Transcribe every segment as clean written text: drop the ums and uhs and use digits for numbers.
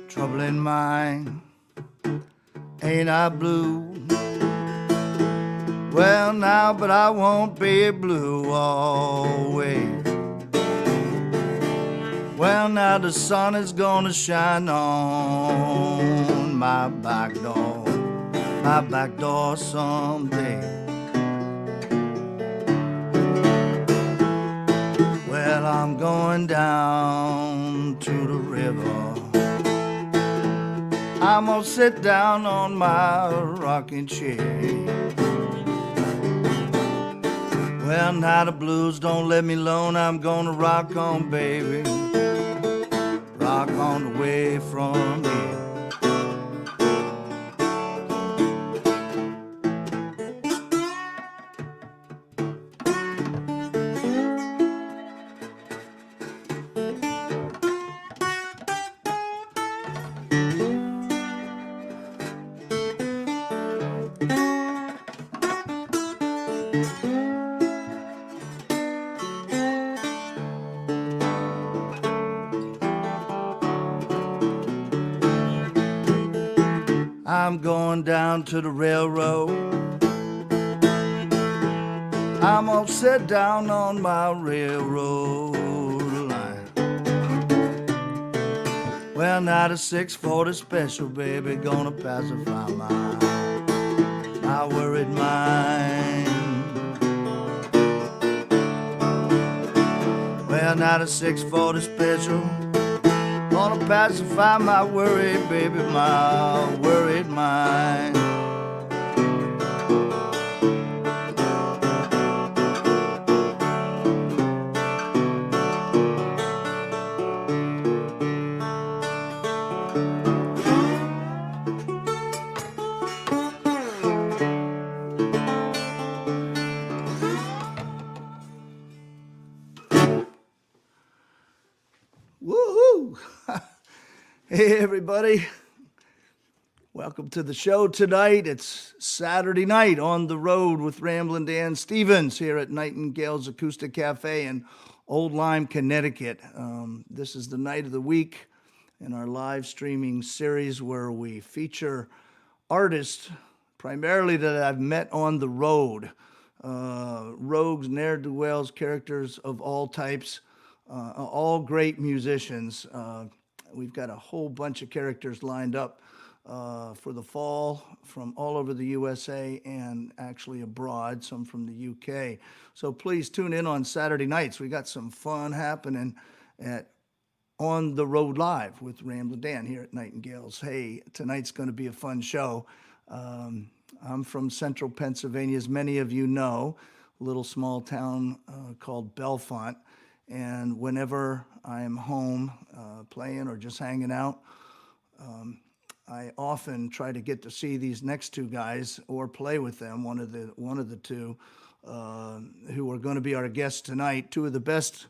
Trouble in mind, ain't I blue? Well now, but I won't be blue always. Well now, the sun is gonna shine on my back door someday. Well, I'm going down to the river. I'm gonna sit down on my rocking chair. Well, now the blues don't let me alone. I'm gonna rock on, baby. Rock on the way from here. I'm going down to the railroad. I'm gonna sit down on my railroad line. Well, now the 640 special, baby, gonna pacify my worried mind. Well, now the 640 special gonna pacify my worried, baby, my worried mind. Woohoo! Hey everybody, welcome to the show tonight. It's Saturday night on the road with Ramblin Dan Stevens here at Nightingale's Acoustic Cafe in Old Lyme, Connecticut. This is the night of the week in our live streaming series where we feature artists primarily that I've met on the road. Rogues, ne'er-do-wells, characters of all types, all great musicians. We've got a whole bunch of characters lined up for the fall from all over the USA and actually abroad, some from the UK. So please tune in on Saturday nights. We got some fun happening at On the Road Live with Ramblin Dan here at Nightingale's. Hey, tonight's going to be a fun show. I'm from central Pennsylvania, as many of you know, a little small town called Bellefonte. And whenever I am home playing or just hanging out, I often try to get to see these next two guys or play with them, one of the two, who are going to be our guests tonight. Two of the best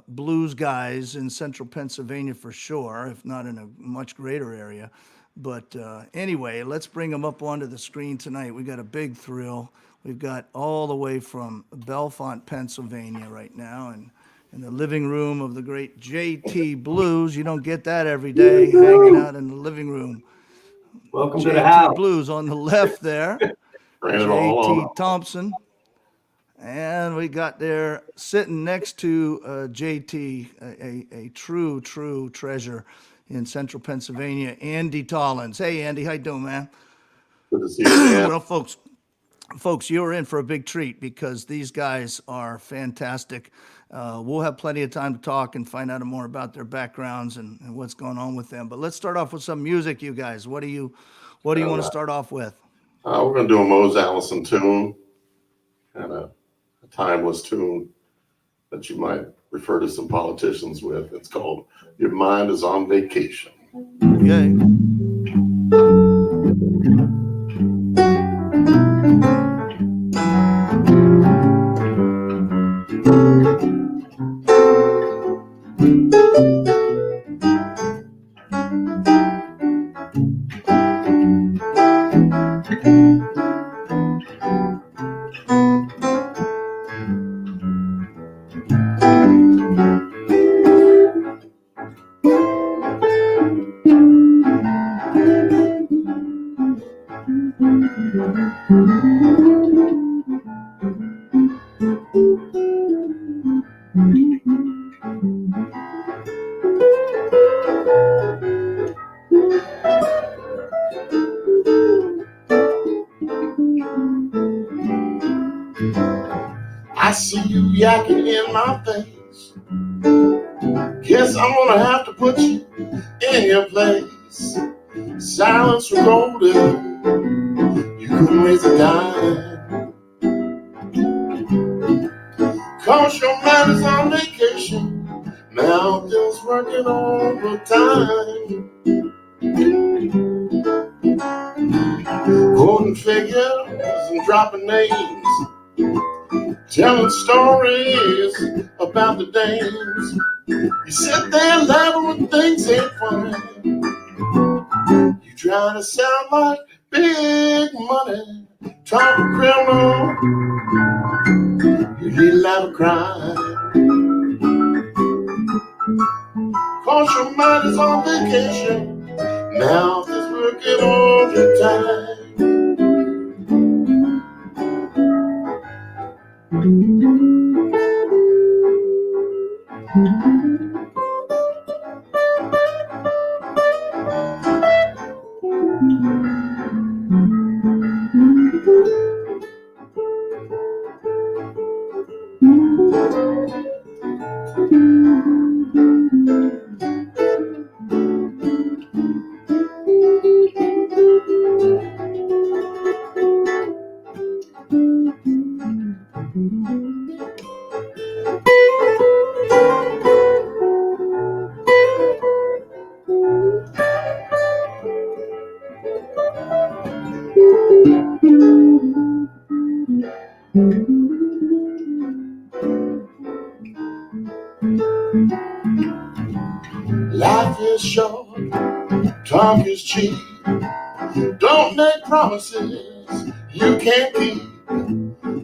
blues guys in central Pennsylvania for sure, if not in a much greater area. But anyway, let's bring them up onto the screen tonight. We got a big thrill. We've got all the way from Bellefonte, Pennsylvania right now, and in the living room of the great J.T. Blues. You don't get that every day, hanging out in the living room. Welcome to the house. Blues on the left there, J.T. Thompson. And we got there sitting next to J.T., a true treasure in central Pennsylvania, Andy Tolins. Hey, Andy, how you doing, man? Good to see you, man. Well, folks, you're in for a big treat because these guys are fantastic. We'll have plenty of time to talk and find out more about their backgrounds and what's going on with them. But let's start off with some music, you guys. What do you want to start off with? We're going to do a Mose Allison tune, kind of a timeless tune that you might refer to some politicians with. It's called Your Mind is on Vacation. Okay. I see you yakking in my face. Guess I'm gonna have to put you in your place. Silence from golden, you couldn't raise a dime. Cause your man is on vacation, mouth is working overtime. Quoting figures and dropping names, telling stories about the dames. You sit there laughing when things ain't funny. You try to sound like big money, talking criminal. You need a lot of crime. Cause your mind is on vacation, mouth is working overtime. Life is short, talk is cheap. Don't make promises you can't keep.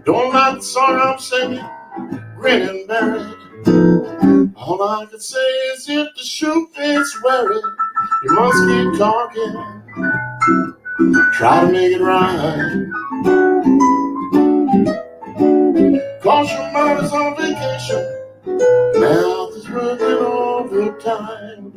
Don't like the song I'm singing, grin and bear it. All I can say is if the shoe fits wearing, you must keep talking. Try to make it right. Cause your mind is on vacation, mouth is working overtime.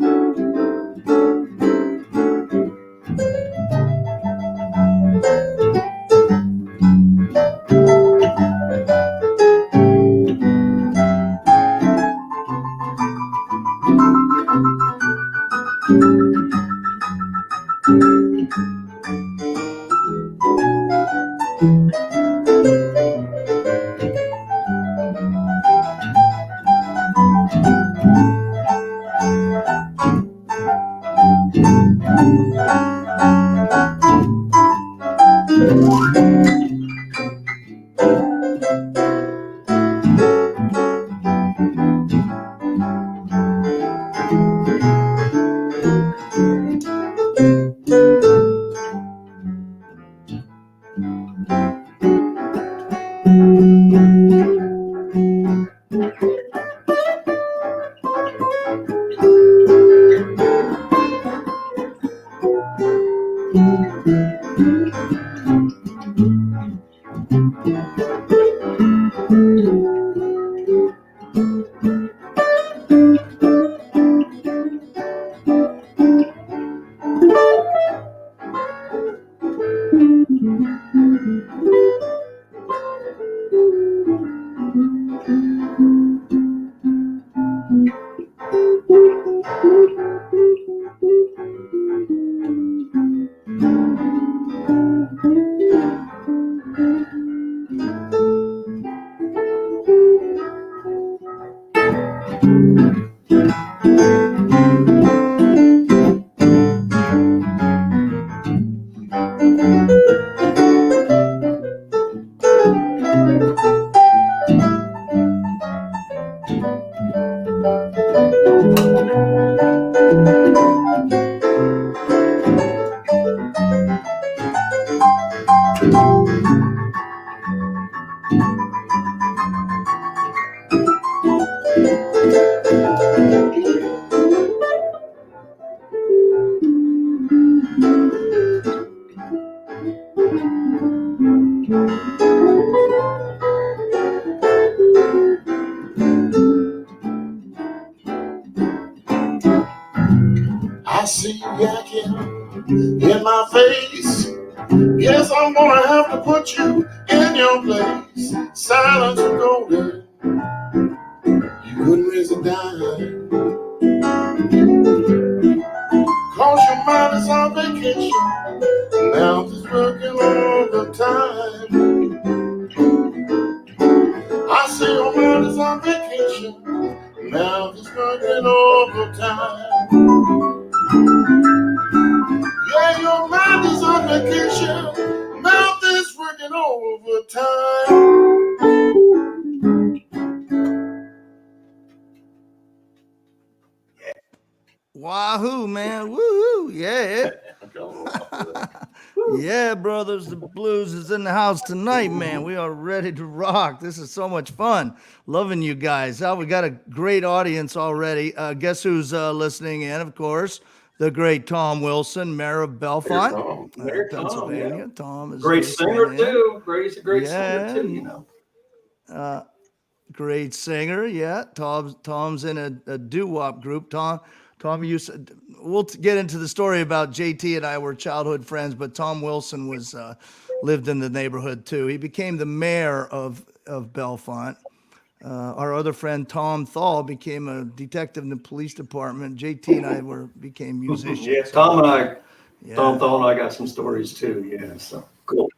yakking in my face. Guess I'm gonna have to put you in your place. Silence is golden. You couldn't raise a dime. Cause your mind is on vacation. Now it's working all the time. I say your mind is on vacation. Now it's working all the time. Yeah, your mind is on vacation. Mouth is working overtime. Wahoo, man. Woo-hoo. Yeah. Yeah, brothers, the blues is in the house tonight, man. We are ready to rock. This is so much fun. Loving you guys. We got a great audience already. Guess who's listening in, of course? The great Tom Wilson, Mayor of Bellefonte, Mayor Tom, Pennsylvania. yeah. Tom is Great listening singer in. too. Great Yeah, singer too. You know. Great singer, yeah. Tom's in a doo-wop group. Tom, we'll get into the story about JT and I were childhood friends, but Tom Wilson was lived in the neighborhood too. He became the mayor of Bellefonte. Our other friend Tom Thal became a detective in the police department. JT and I became musicians. Yeah, Tom Thal and I got some stories too. Yeah, so cool.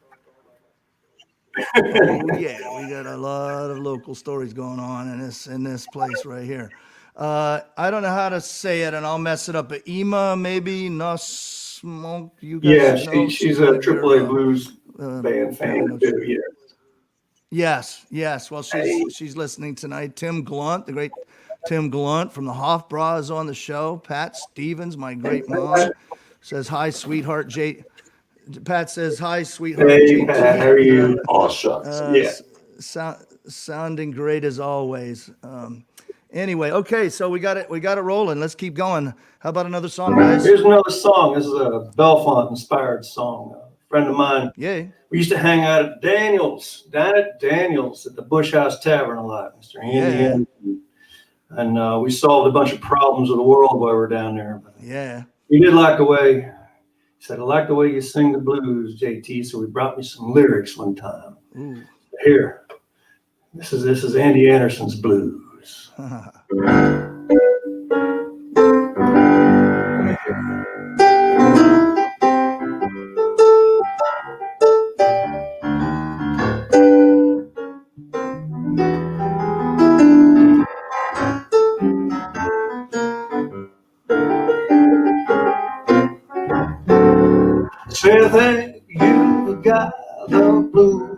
Oh yeah, we got a lot of local stories going on in this place right here. I don't know how to say it, and I'll mess it up. But Ema, maybe Smoke. You guys know she's a AAA blues band fan too. Yeah. Yes. Well, she's listening tonight. Tim Glunt, the great Tim Glunt from the Hofbräu is on the show. Pat Stevens, my great mom, says hi, sweetheart. Pat says hi, sweetheart. Hey, JT. Pat, how are you? Oh, shucks. Sounding great as always. Anyway, okay, so we got it rolling. Let's keep going. How about another song, guys? Here's another song. This is a Bellefonte inspired song. A friend of mine. Yay. We used to hang out at down at Daniel's at the Bush House Tavern a lot, Mr. Andy Anderson. And we solved a bunch of problems of the world while we were down there. Yeah. He did like the way. He said, I like the way you sing the blues, JT. So he brought me some lyrics one time. Ooh. Here, this is Andy Anderson's blues. Say that you got the blues.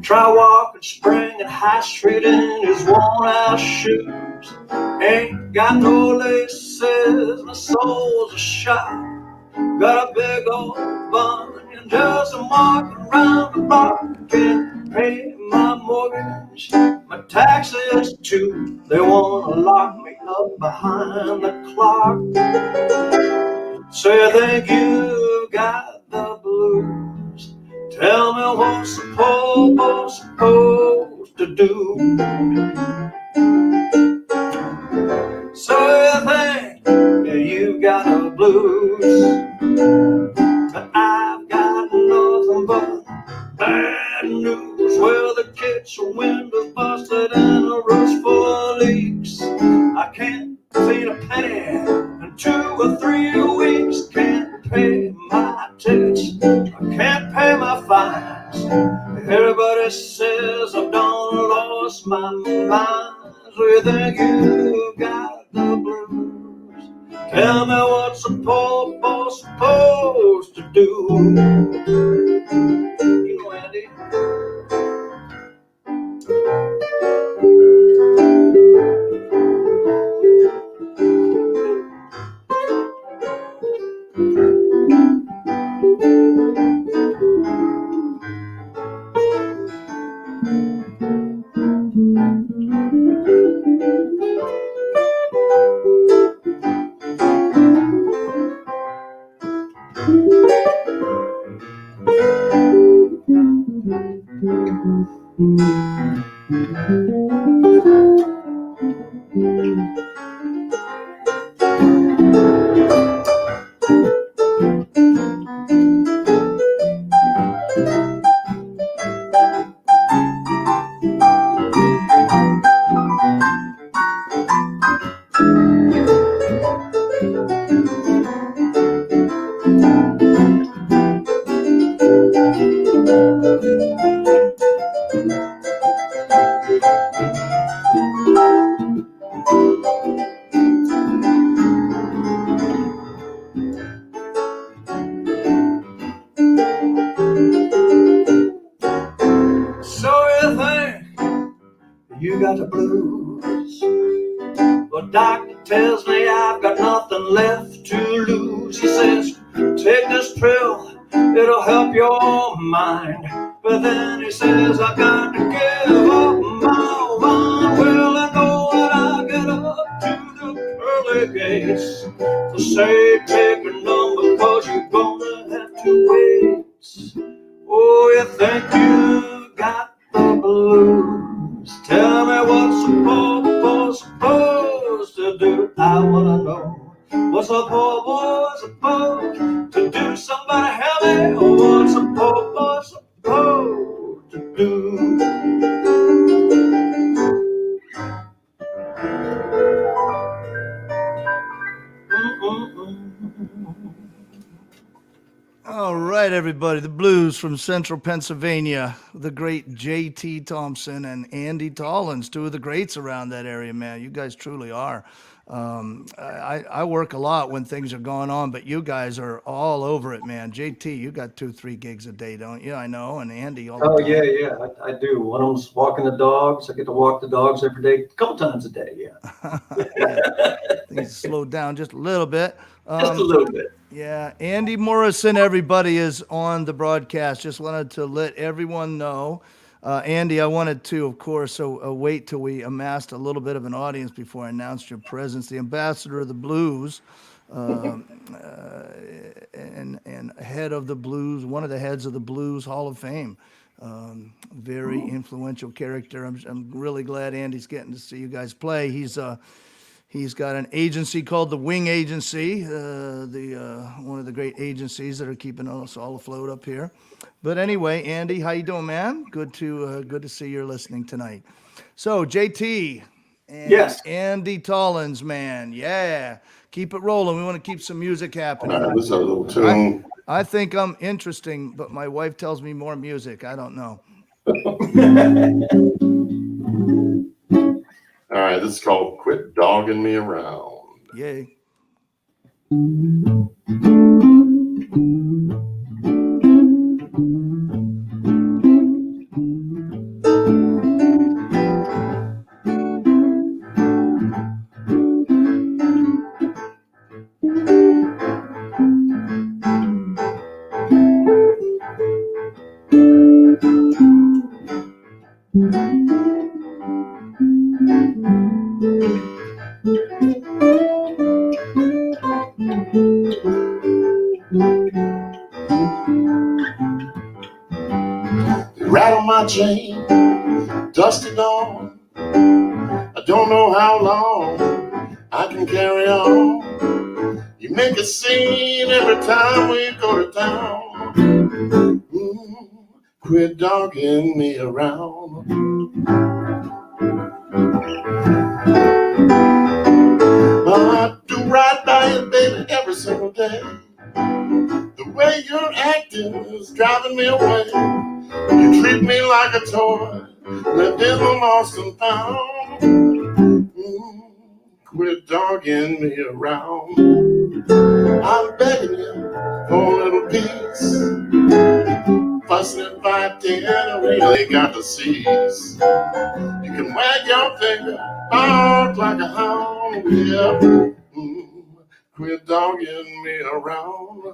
Try walking spring and High Street in his worn-out shoes. Ain't got no laces, my soul's a shot. Got a big old bun and just a marking around the block. Can't pay my mortgage, my taxes too. They wanna lock me up behind the clock. Say that you got the blues. Tell me what's supposed to do. Say that you got the blues, but I've got nothing but bad news. Well, the kitchen window's busted and the roof's full of leaks. I can't feed a penny in 2 or 3 weeks. Can't pay my tickets, I can't pay my fines. Everybody says I've done lost my mind. So think you got the blues. Tell me what's supposed to do. You know, Andy. got the blues. Well, doctor tells me I've got nothing left to lose. He says, take this pill, it'll help your mind. But then he says, I got to give up my wine. Well, I know that I'll get up to the pearly gates to say, take a number, cause you're gonna have to wait. Oh, you think you got the blues? Tell me what's a poor boy supposed to do? I wanna know. What's a poor boy supposed to do? Somebody help me. What's a poor boy supposed to do? All right, everybody. The blues from Central Pennsylvania. The great J.T. Thompson and Andy Tolins, two of the greats around that area, man. You guys truly are. I work a lot when things are going on, but you guys are all over it, man. JT, you got 2-3 gigs a day, don't you? I know. And Andy all the Oh, time. yeah, I do. One of them's walking the dogs. I get to walk the dogs every day, a couple times a day, yeah. Yeah. Things slowed down just a little bit. Just a little bit. Yeah, Andy Morrison, everybody, is on the broadcast. Just wanted to let everyone know. Andy, I wanted to, of course, wait till we amassed a little bit of an audience before I announced your presence. The ambassador of the blues and head of the blues, one of the heads of the Blues Hall of Fame. Very influential character. I'm really glad Andy's getting to see you guys play. He's got an agency called the Wing Agency, one of the great agencies that are keeping us all afloat up here. But anyway, Andy, how you doing, man? Good to see you're listening tonight. So, JT and Yes. Andy Tolins, man, yeah, keep it rolling. We want to keep some music happening. This is a little tune. I think I'm interesting, but my wife tells me more music. I don't know. All right, this is called Quit Dogging Me Around. Yay. Rattle my chain, dusted on. I don't know how long I can carry on. You make a scene every time we go to town. Quit dogging me around. I do right by you, baby, every single day. The way you're acting is driving me away. You treat me like a toy, lived in the lost and found. Quit dogging me around. I'm begging you for a little peace. Fussing and fighting, I really got to cease. You can wag your finger, bark like a hound, yeah. Quit dogging me around.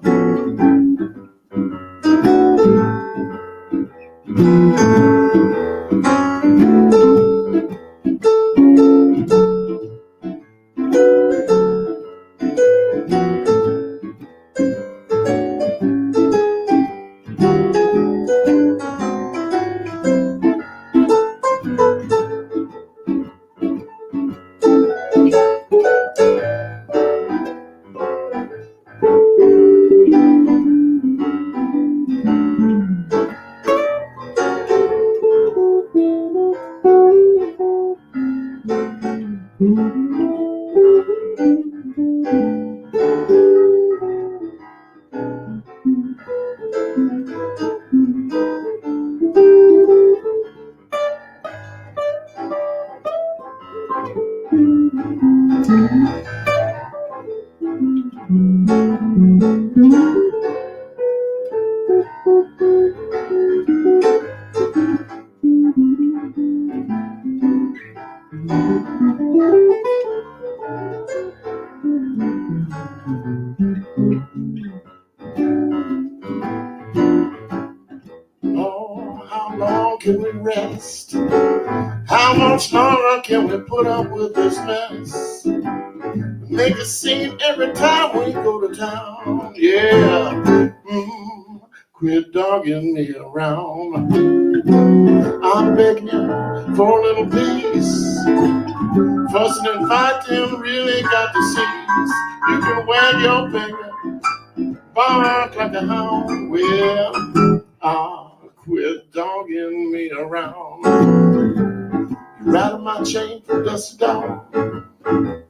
rest. How much longer can we put up with this mess? Make a scene every time we go to town. Yeah, quit dogging me around. I'm begging you for a little peace. Fussing and fighting really got to cease. You can wag your finger, bark like a hound. Well, quit dogging me around. You rattle my chain from dust to dawn.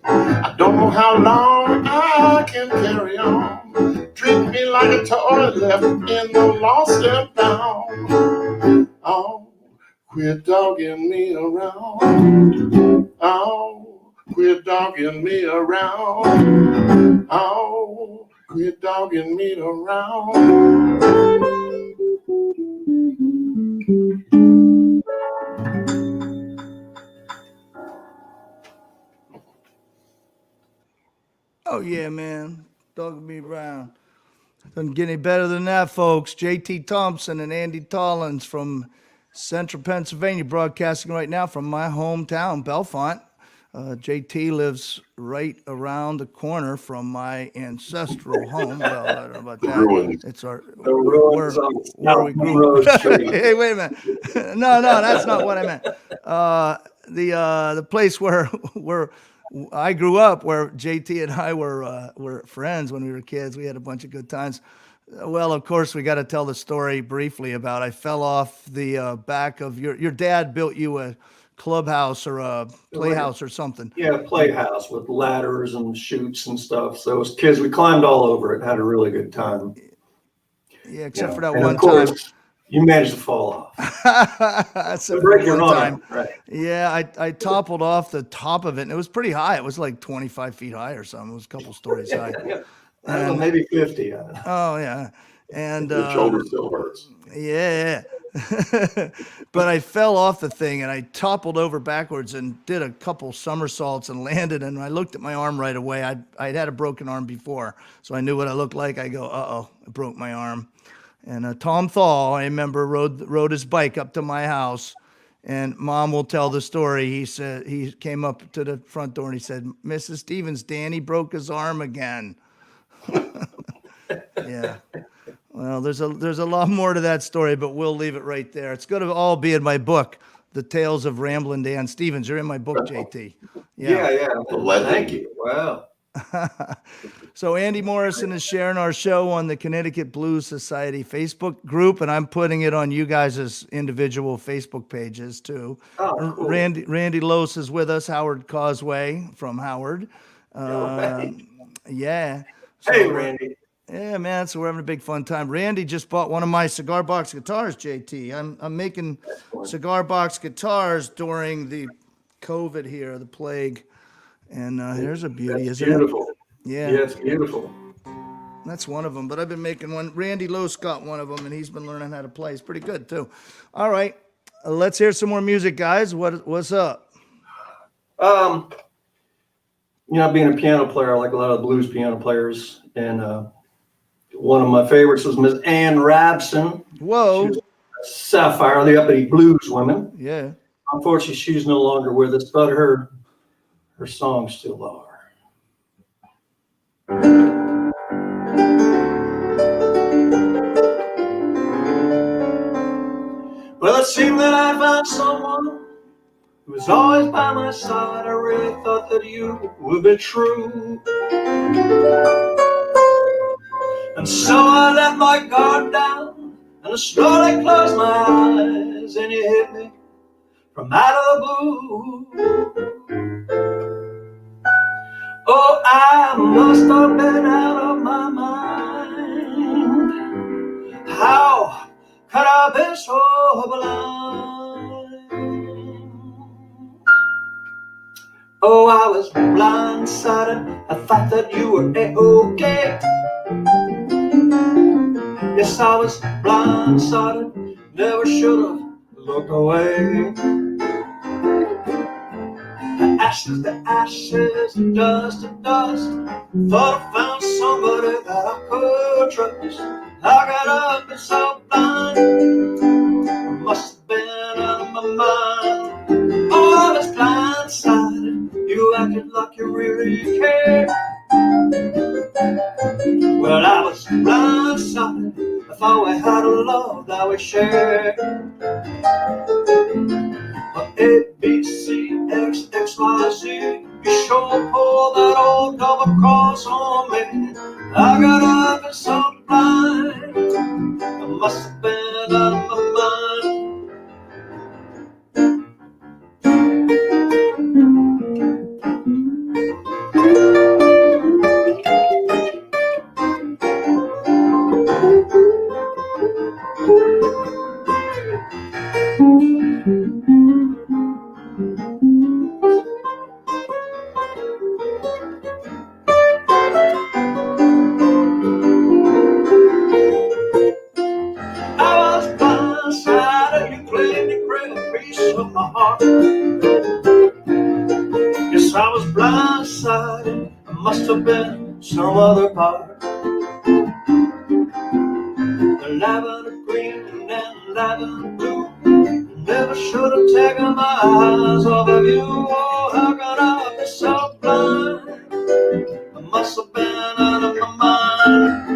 I don't know how long I can carry on. Treat me like a toy left in the lost and found. Oh, quit dogging me around. Oh, quit dogging me around. Oh, quit dogging me around. Oh, yeah, man. Dogging me around. Doesn't get any better than that, folks. JT Thompson and Andy Tolins from Central Pennsylvania, broadcasting right now from my hometown, Bellefonte. JT lives right around the corner from my ancestral home. Well, I don't know about that. Ruins. It's our The ruins where we on grew. Rose Street. Hey, wait a minute. No, that's not what I meant. The place where I grew up, where JT and I were friends when we were kids. We had a bunch of good times. Well, of course, we got to tell the story briefly about I fell off the back of your dad built you a clubhouse or a playhouse or something. Yeah, playhouse with ladders and chutes and stuff. So as kids, we climbed all over it, had a really good time. Yeah, except for that And one of course, time. you managed to fall off. Except for Break your one arm, time. right? Yeah, I toppled off the top of it, and it was pretty high. It was like 25 feet high or something. It was a couple stories high. I don't know, maybe 50. I don't know. Oh, yeah. And Your shoulder still hurts. yeah. But I fell off the thing and I toppled over backwards and did a couple somersaults and landed. And I looked at my arm right away. I'd had a broken arm before, so I knew what I looked like. I go, uh-oh, I broke my arm. And Tom Thal, I remember, rode his bike up to my house. And Mom will tell the story. He said he came up to the front door and he said, "Mrs. Stevens, Danny broke his arm again." Yeah. Well, there's a lot more to that story, but we'll leave it right there. It's going to all be in my book, The Tales of Ramblin' Dan Stevens. You're in my book, JT. Yeah. Legend. Thank you. Wow. So Andy Morrison is sharing our show on the Connecticut Blues Society Facebook group, and I'm putting it on you guys' individual Facebook pages too. Oh, cool. Randy Lose is with us, Howard Causeway from Howard. Right. Yeah. Hey, Randy. Yeah, man. So we're having a big fun time. Randy just bought one of my cigar box guitars, JT. I'm making cigar box guitars during the COVID here, the plague. And here's a beauty, That's isn't beautiful. it? Yeah. Yeah, it's beautiful. That's one of them. But I've been making one. Randy Lose got one of them, and he's been learning how to play. It's pretty good, too. All right. Let's hear some more music, guys. What's up? Being a piano player, I like a lot of blues piano players. And one of my favorites was Miss Ann Rabson. Whoa. She was Sapphire, the uppity blues woman. Yeah. Unfortunately, she's no longer with us, but her songs still are. Well, it seemed that I found someone who was always by my side. I really thought that you would be true. And so I let my guard down and I slowly closed my eyes, and you hit me from out of the blue. Oh, I must have been out of my mind. How could I be so blind? Oh, I was blindsided. I thought that you were A-okay. Yes, I was blindsided. Never should have looked away. Ashes to ashes, dust to dust. Thought I found somebody that I could trust. I got up and so blind. Must have been out of Well, I was blindsided. I thought we had a love that we shared. A, B, C, X, X, Y, Z. You sure pulled that old double cross on me. I got up and so blind. I must have been out of my mind. I was blindsided. You claimed to create a piece of my heart. Yes, I was blindsided. I must have been some other part. The lavender green and lavender blue. Never should have taken my eyes off of you. Oh, how could I be so blind? I must have been out of my mind.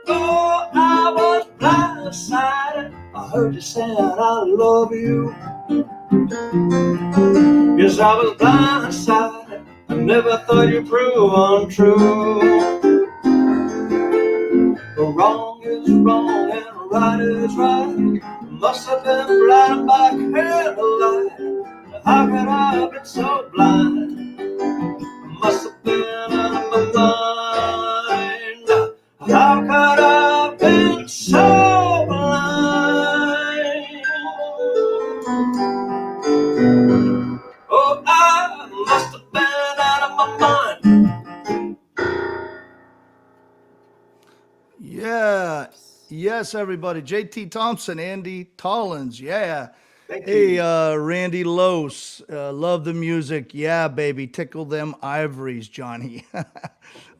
Oh, I was blindsided. I heard you saying I love you. Yes, I was blindsided. I never thought you'd prove untrue. But wrong is wrong and right is right. Must have been blinded by candlelight. How could I have been so blind? I must have been out of my mind. How could I have been so blind? Oh, I must have been out of my mind. Yeah. Yes, everybody. JT Thompson, Andy Tolins. Yeah. Thank Hey, you. Randy Lose. Love the music. Yeah, baby. Tickle them ivories, Johnny.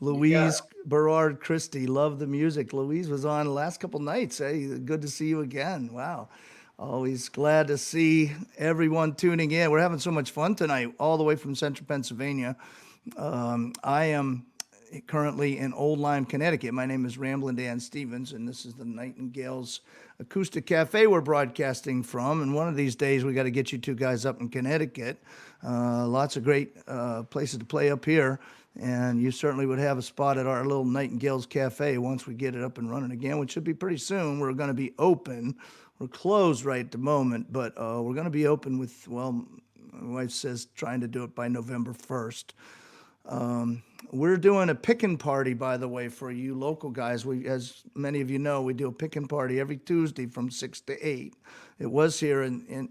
Louise Berard Christie. Love the music. Louise was on the last couple nights. Hey, good to see you again. Wow. Always glad to see everyone tuning in. We're having so much fun tonight, all the way from central Pennsylvania. I am currently in Old Lyme, Connecticut. My name is Ramblin Dan Stevens, and this is the Nightingales Acoustic Cafe we're broadcasting from. And one of these days, we got to get you two guys up in Connecticut. Lots of great places to play up here, and you certainly would have a spot at our little Nightingales Cafe once we get it up and running again, which should be pretty soon. We're going to be open. We're closed right at the moment, but we're going to be open with, well, my wife says trying to do it by November 1st. We're doing a pickin' party, by the way, for you local guys. We, as many of you know, we do a pickin' party every Tuesday from 6 to 8. It was here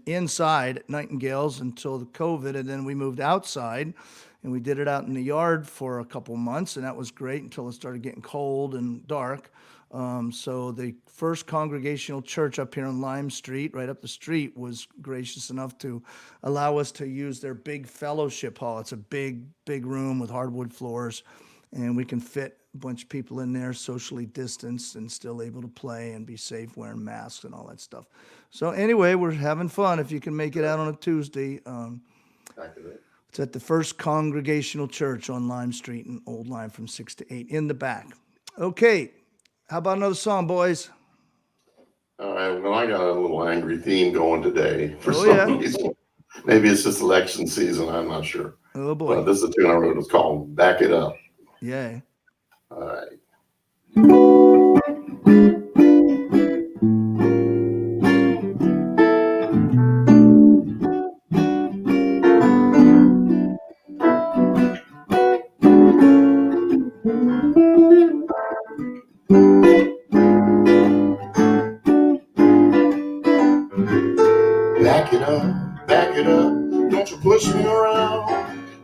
inside at Nightingales until the COVID, and then we moved outside, and we did it out in the yard for a couple months, and that was great until it started getting cold and dark. So the First Congregational Church up here on Lime Street, right up the street, was gracious enough to allow us to use their big fellowship hall. It's a big, big room with hardwood floors, and we can fit a bunch of people in there, socially distanced and still able to play and be safe wearing masks and all that stuff. So anyway, we're having fun if you can make it out on a Tuesday. It's at the First Congregational Church on Lime Street in Old Lyme from 6 to 8 in the back. Okay. How about another song, boys? All right, well, I got a little angry theme going today for Oh, some yeah. reason. Maybe it's just election season, I'm not sure. Oh, boy. But this is a tune I wrote. It's called Back It Up. Yeah. All right. Back it up, back it up, don't you push me around.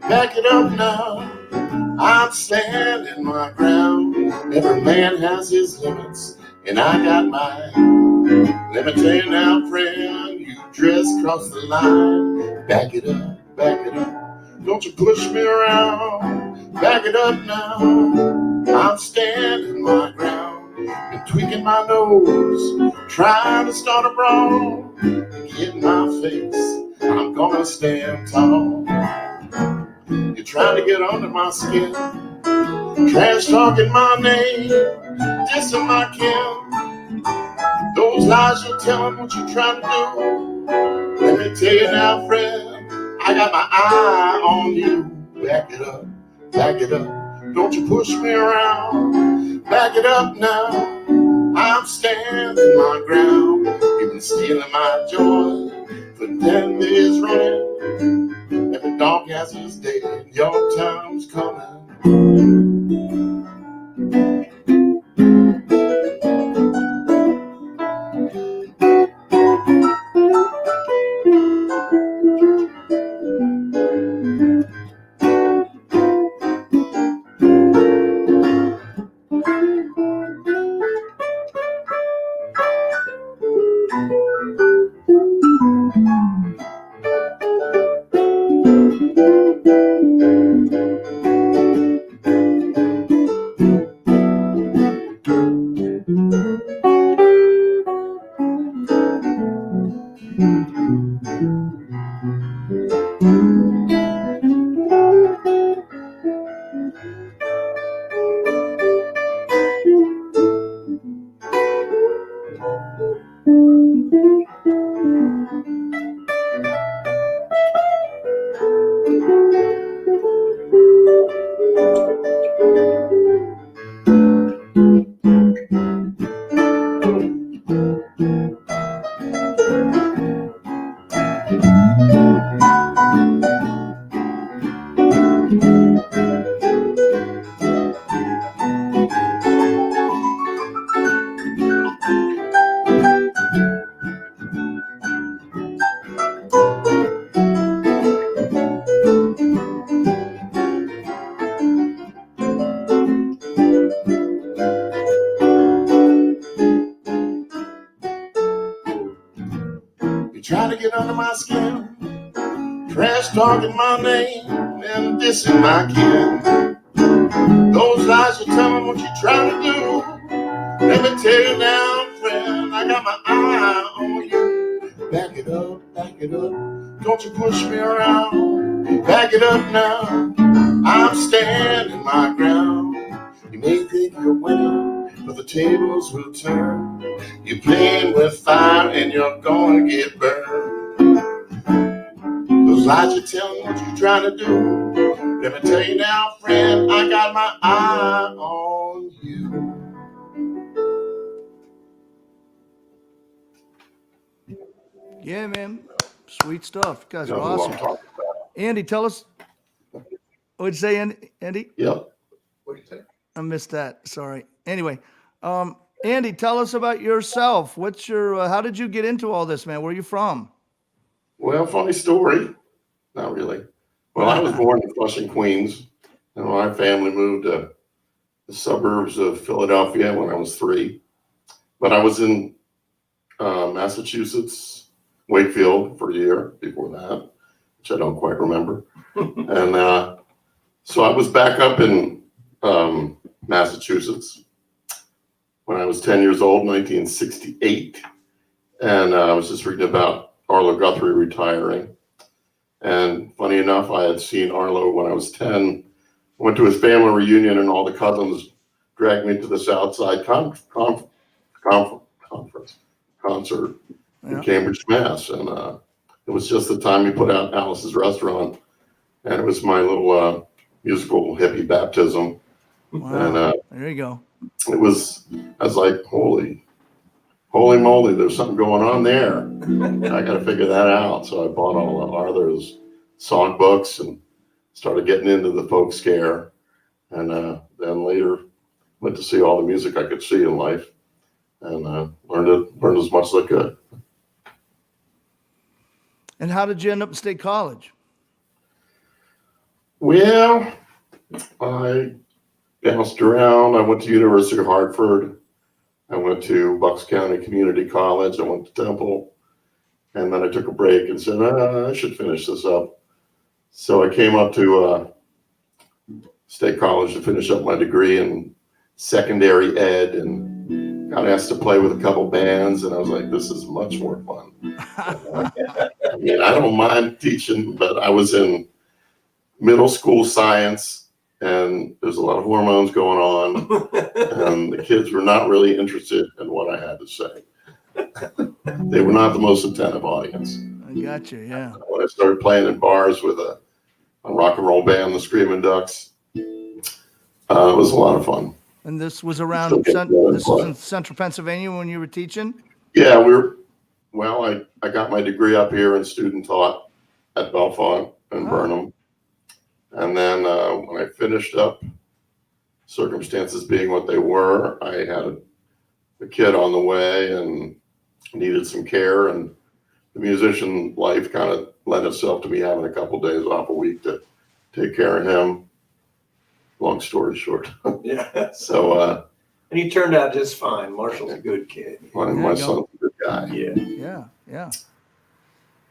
Back it up now, I'm standing my ground. Every man has his limits, and I got mine. Let me tell you now, friend, you just crossed the line. Back it up, back it up. Don't you push me around. Back it up now. I'm standing my ground and tweaking my nose, trying to start a brawl. Get in my face, I'm gonna stand tall. You're trying to get under my skin, trash talking my name, dissing my kin. Those lies you're telling, what you trying to do. Let me tell you now, friend, I got my eye on you. Back it up, back it up. Don't you push me around. Back it up now. I'm standing my ground. You've been stealing my joy for 10 days running. Every dog has his day, and your time's coming. You try to get under my skin, trash talking my name and dissing my kin. Those lies you're telling, what you trying to do. Let me tell you now, friend, I got my eye on you. Back it up, back it up. Don't you push me around. Back it up now. I'm standing my ground. You may think you're winning, but the tables will turn. You're playing with fire and you're gonna get burned. Those lies you're telling, what you trying to do. Let me tell you now, friend, I got my eye on you. Yeah, man. Sweet stuff. You guys are You know who I'm awesome. talking about. Andy, tell us. What'd you say, Andy? Yep. What do you say? I missed that. Sorry. Anyway, Andy, tell us about yourself. What's your? How did you get into all this, man? Where are you from? Well, funny story. Not really. Well, I was born in Flushing, Queens, and my family moved to the suburbs of Philadelphia when I was 3. But I was in Massachusetts, Wakefield for a year before that, which I don't quite remember. And so I was back up in Massachusetts when I was 10 years old, 1968. And I was just reading about Arlo Guthrie retiring. And funny enough, I had seen Arlo when I was 10. Went to his family reunion, and all the cousins dragged me to the Southside concert in Cambridge, Mass. And it was just the time he put out Alice's Restaurant, and it was my little musical hippie baptism. Wow. And there you go. I was like, holy moly, there's something going on there. I got to figure that out. So I bought all of Arthur's songbooks and started getting into the folk scare. And then later went to see all the music I could see in life, and learned as much as I could. And how did you end up in State College? I went to Bucks County Community College. I went to Temple. And then I took a break and said, I should finish this up. So I came up to State College to finish up my degree in secondary ed and got asked to play with a couple bands. And I was like, this is much more fun. I mean, I don't mind teaching, but I was in middle school science and there's a lot of hormones going on. And the kids were not really interested in what I had to say. They were not the most attentive audience. I got you, yeah. When I started playing in bars with a rock and roll band, the Screaming Ducks, it was a lot of fun. And this was around, this was in central Pennsylvania when you were teaching? Yeah, I got my degree up here in student taught at Bellefonte and Burnham. And then when I finished up, circumstances being what they were, I had a kid on the way and needed some care, and the musician life kind of lent itself to me having a couple days off a week to take care of him. Long story short. Yeah. So and he turned out just fine. Marshall's a good kid. my son's a good guy. Yeah.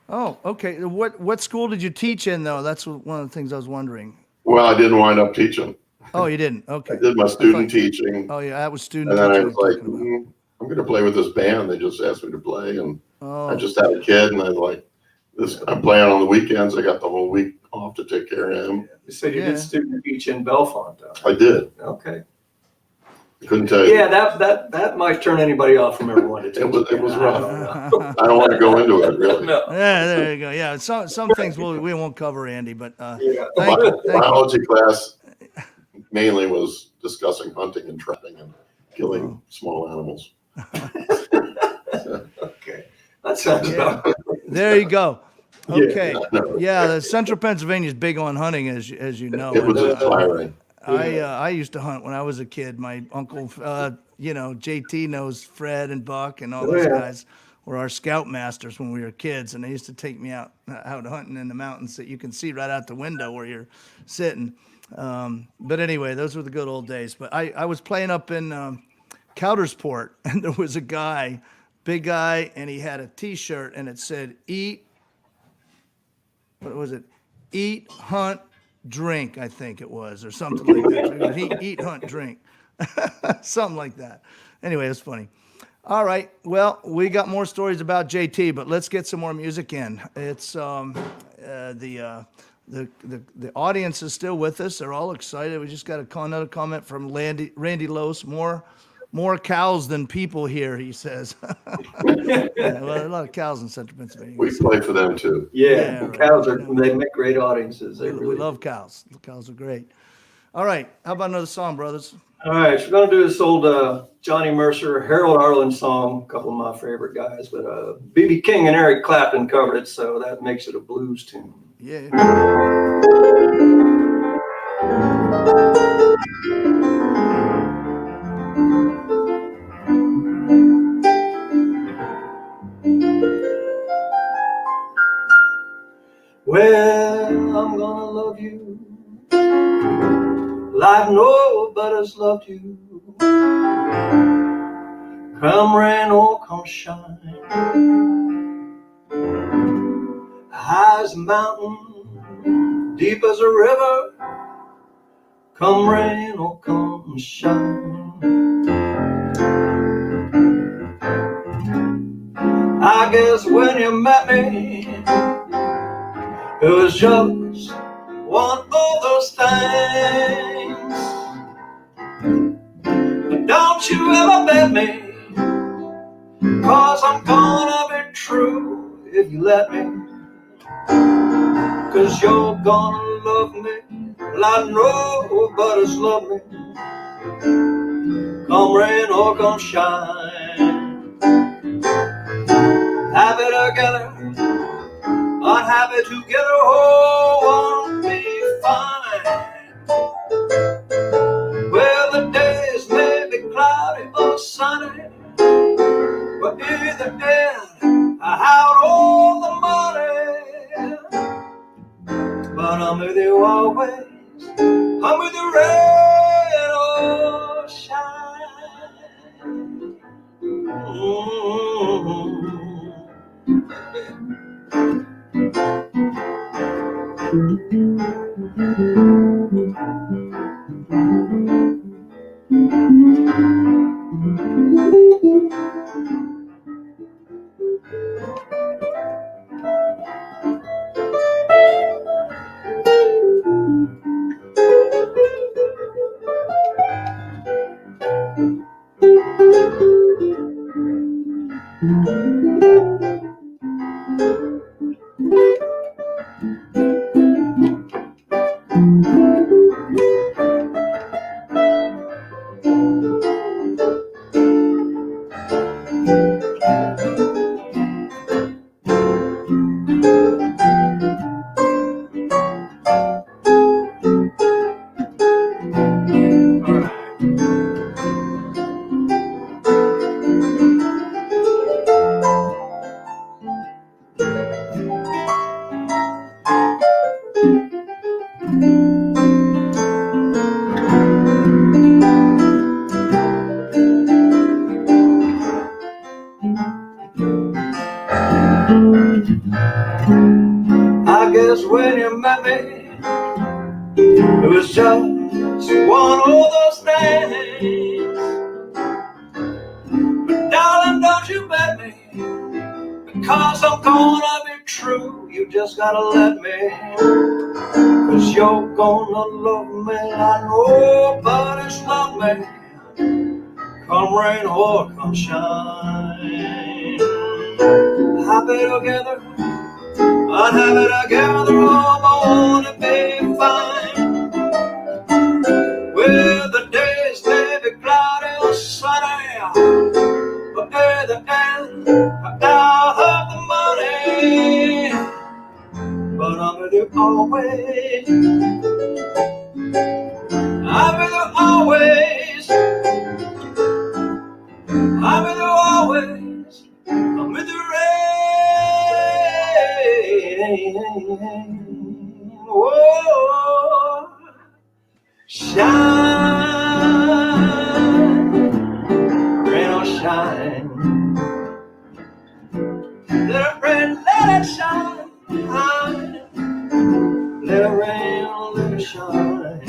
Oh, okay. What school did you teach in, though? That's one of the things I was wondering. Well, I didn't wind up teaching. Oh, you didn't? Okay. I did my student teaching. Oh, yeah, that was student and then teaching. I was like, I'm going to play with this band. They just asked me to play, and I just had a kid, and I was like, I'm playing on the weekends. I got the whole week off to take care of him. You said you did student teach in Bellefonte, though. I did. Okay. I couldn't tell you. Yeah, that might turn anybody off from ever wanting to teach. It was rough. I don't want to go into it, really. No. Yeah, there you go. Yeah, some things we won't cover, Andy, but Yeah. Biology class mainly was discussing hunting and trapping and killing small animals. Okay. That sounds about right. there you go. Okay. No. Yeah, the central Pennsylvania is big on hunting, as you know. It was And, tiring. I used to hunt when I was a kid. My uncle, JT knows Fred and Buck and all those guys were our scoutmasters when we were kids, and they used to take me out hunting in the mountains that you can see right out the window where you're sitting. But anyway, those were the good old days. But I was playing up in Coudersport, and there was a guy, big guy, and he had a T-shirt, and it said, Eat, hunt, drink, I think it was, or something like that. Eat, hunt, drink. Something like that. Anyway, it was funny. All right. Well, we got more stories about JT, but let's get some more music in. It's the audience is still with us. They're all excited. We just got another comment from Randy Lose. More cows than people here, he says. Yeah, well, a lot of cows in central Pennsylvania. We play for them too. Yeah, right. cows they make great audiences. They We really love cows. The cows are great. All right. How about another song, brothers? All right, so we're going to do this old Johnny Mercer, Harold Arlen song, a couple of my favorite guys, but B.B. King and Eric Clapton covered it, so that makes it a blues tune. Yeah. Well, I'm gonna love you like nobody's loved you. Come rain or come shine, high as a mountain, deep as a river. Come rain or come shine. I guess when you met me, it was just one of those things. But don't you ever bet me, 'cause I'm gonna be true if you let me. 'Cause you're gonna love me like nobody's loved me. Come rain or come shine. Happy together, unhappy together, oh, won't be fine. Well, the days may be cloudy or sunny, but either end, I have all the money. But I'm with you always, I'm with you rain or shine. I guess when you met me, it was just one of those things. But darling, don't you bet me, because I'm gonna be true. You just gotta let me, 'cause you're gonna love me like nobody's loved me. Come rain or come shine, happy together, unhappy together, all gonna be fine. Well, the days may be cloudy or sunny, but at the end, I'll have the money. But I'm with you always, I'm with you always, I'm with you always, I'm with you rain. Whoa, shine, rain or shine, let it rain, let it shine, let it rain, let it shine.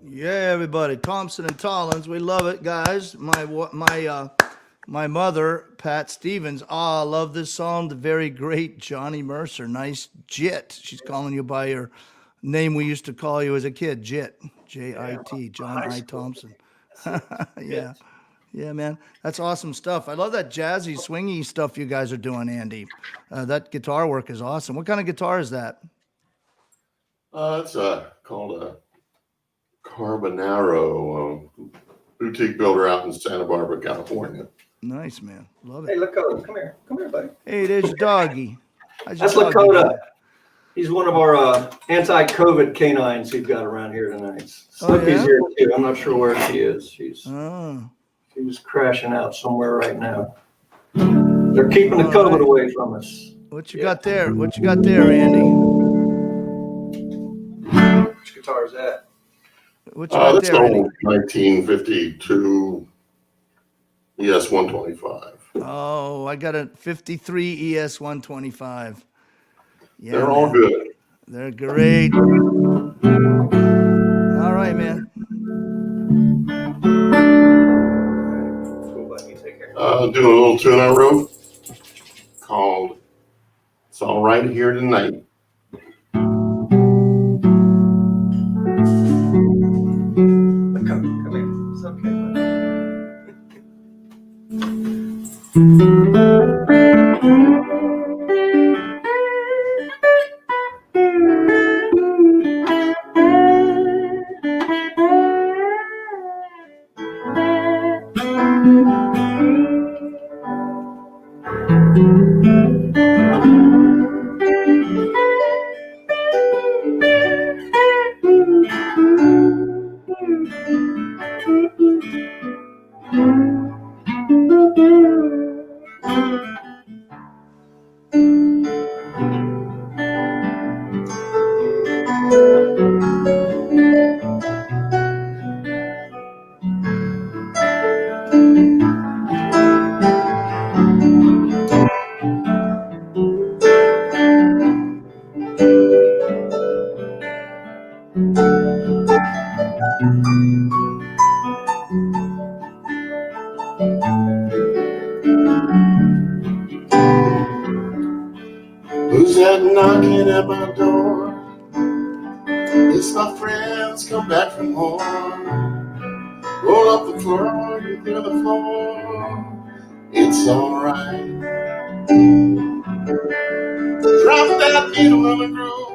Yeah, everybody, Thompson and Tolins, we love it, guys. My mother, Pat Stevens. I love this song. The very great Johnny Mercer. Nice Jit. She's calling you by your name we used to call you as a kid, Jit. J-I-T. John I. Thompson. Yeah. Yeah, man. That's awesome stuff. I love that jazzy, swingy stuff you guys are doing, Andy. That guitar work is awesome. What kind of guitar is that? It's called a Carbonaro, boutique builder out in Santa Barbara, California. Nice, man. Love Hey, it. Lakota, come here. Come here, buddy. Hey, there's your doggy. How's your That's doggy Lakota. doing? He's one of our anti-COVID canines we've got around here tonight. Oh, Slippy's yeah? here too. I'm not sure where she is. She Oh, was crashing out somewhere right now. They're keeping the COVID right. away from us. what you got there? What you got there, Andy? Which guitar is that? What you got That's there, Andy? old 1952 ES 125. Oh, I got a 53 ES 125. Yeah, They're all man. good. They're great. All right, man. Cool, buddy. Take care. Doing a little tune I wrote called It's All Right Here Tonight. Come here. It's okay, buddy. Who's that knocking at my door? It's my friends come back from home. Roll up the floor and clear the floor. It's alright. Drop that needle in the groove.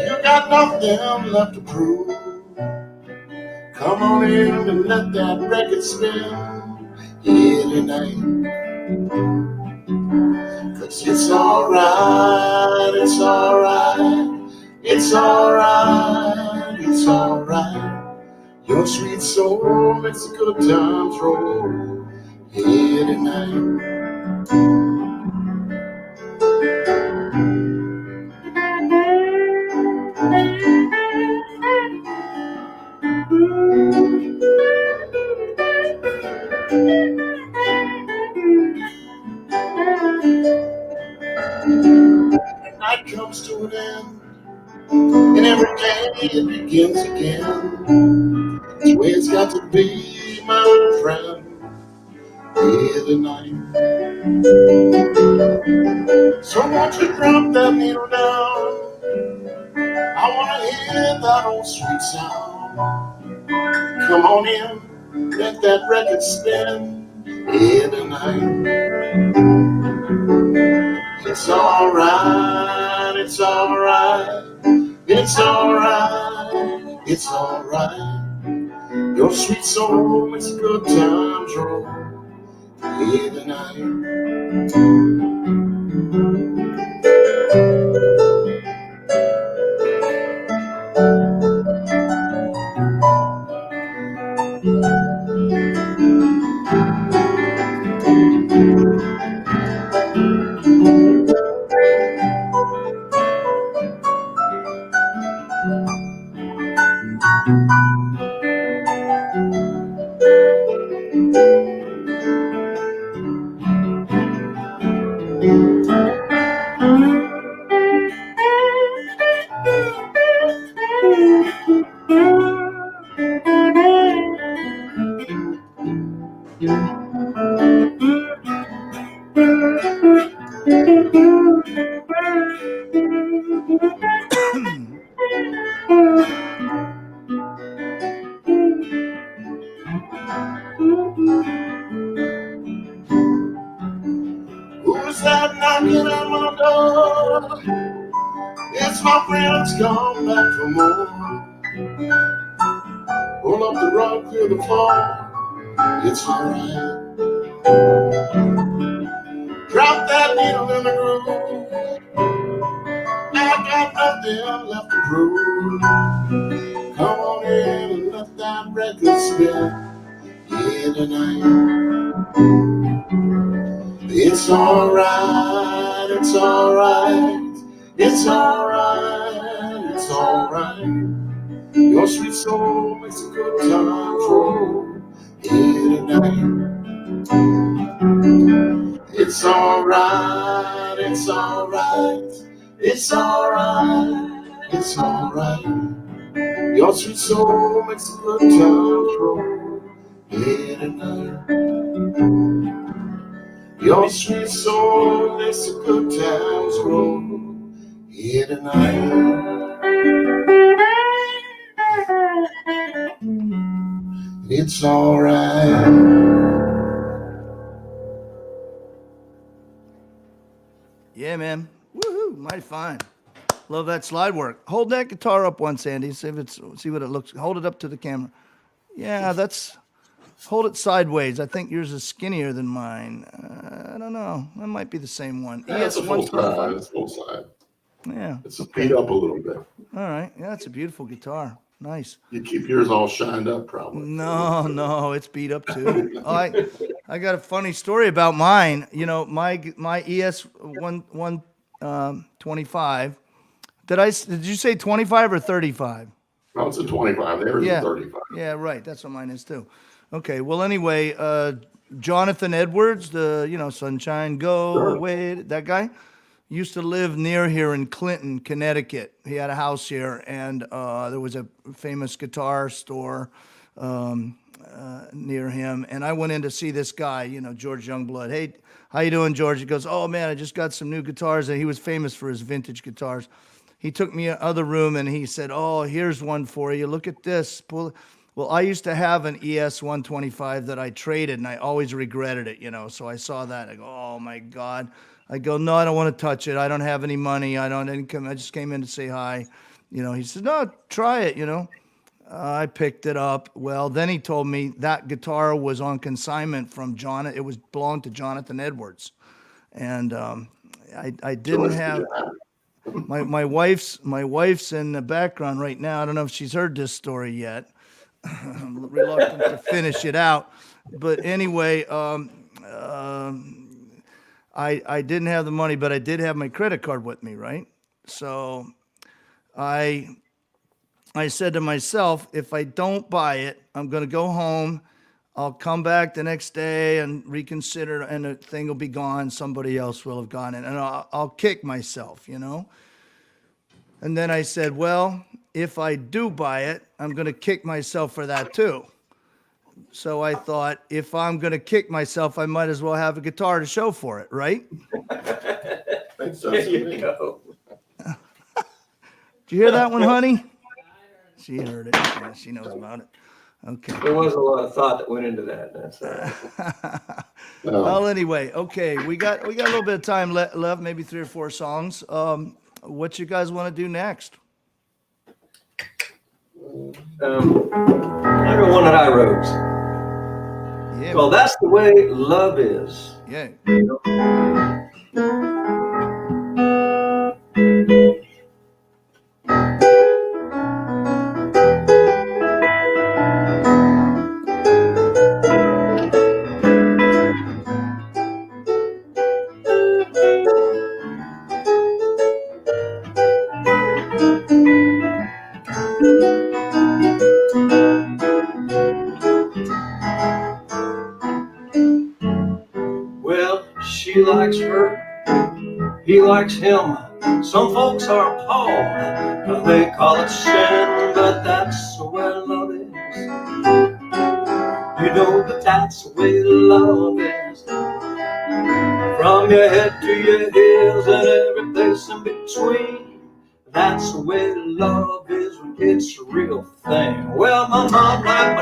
You got nothing left to prove. Come on in and let that record spin here tonight. 'Cause it's alright, it's alright, it's alright, it's alright. Your sweet soul makes the good times roll here tonight. Night comes to an end, and every day it begins again. It's the way it's got to be, my friend, here tonight. So won't you drop that needle down? I wanna hear that old sweet sound. Come on in, let that record spin here tonight. It's alright, it's alright, it's alright, it's alright. Your sweet soul makes good times roll here tonight. Who's that knocking at my door? It's my friends come back from more. Roll up the rug, clear the floor. it's alright. Drop that needle in the groove. I got nothing left to prove. Come on in and let that record spin here tonight. It's alright, it's alright, it's alright, it's alright. Your sweet soul makes a good time roll here tonight. It's alright, it's alright, it's alright, it's alright. Your sweet soul makes a good time roll here tonight. Your sweet soul makes a good times roll here tonight. It's alright. Yeah, man. Woohoo, mighty fine. Love that slide work. Hold that guitar up once, Andy. See what it looks. Hold it up to the camera. Yeah, hold it sideways. I think yours is skinnier than mine. I don't know. That might be the same one. That's a full side. It's full side. Yeah. It's beat up a little bit. All right. Yeah, it's a beautiful guitar. Nice. You keep yours all shined up, probably. No, it's beat up too. I got a funny story about mine. You know, my ES 125. Did you say 25 or 35? No, it's a 25. There's a 35. Yeah, right. That's what mine is too. Okay. Well, anyway, Jonathan Edwards, the Sunshine Go Away, that guy used to live near here in Clinton, Connecticut. He had a house here, and there was a famous guitar store near him. And I went in to see this guy, George Youngblood. Hey, how you doing, George? He goes, oh man, I just got some new guitars, and he was famous for his vintage guitars. He took me in other room and he said, oh, here's one for you. Look at this. Well, I used to have an ES 125 that I traded, and I always regretted it, So I saw that. I go, oh my God. I go, no, I don't want to touch it. I don't have any money. I just came in to say hi. He said, no, try it, I picked it up. Well, then he told me that guitar was on consignment from it was belonged to Jonathan Edwards. And I didn't have my wife's in the background right now. I don't know if she's heard this story yet. I'm reluctant to finish it out. But anyway, I didn't have the money, but I did have my credit card with me, right? So I said to myself, if I don't buy it, I'm going to go home. I'll come back the next day and reconsider, and the thing will be gone. Somebody else will have gone in, and I'll kick myself, And then I said, well, if I do buy it, I'm going to kick myself for that too. So I thought, if I'm going to kick myself, I might as well have a guitar to show for it, right? There you go. Did you hear that one, honey? She heard it. Yeah, she knows about it. Okay. There was a lot of thought that went into that. That's Well, anyway, okay. We got a little bit of time left, maybe 3 or 4 songs. What you guys want to do next? I got one that I wrote. Yeah. Well, that's the way love is. Yeah. Well, she likes her, he likes him. Some folks are appalled, they call it sin, but that's the way love is. You know that that's the way love is. From your head to your heels and every place in between. That's the way love is when it's a real thing. Well, my mom liked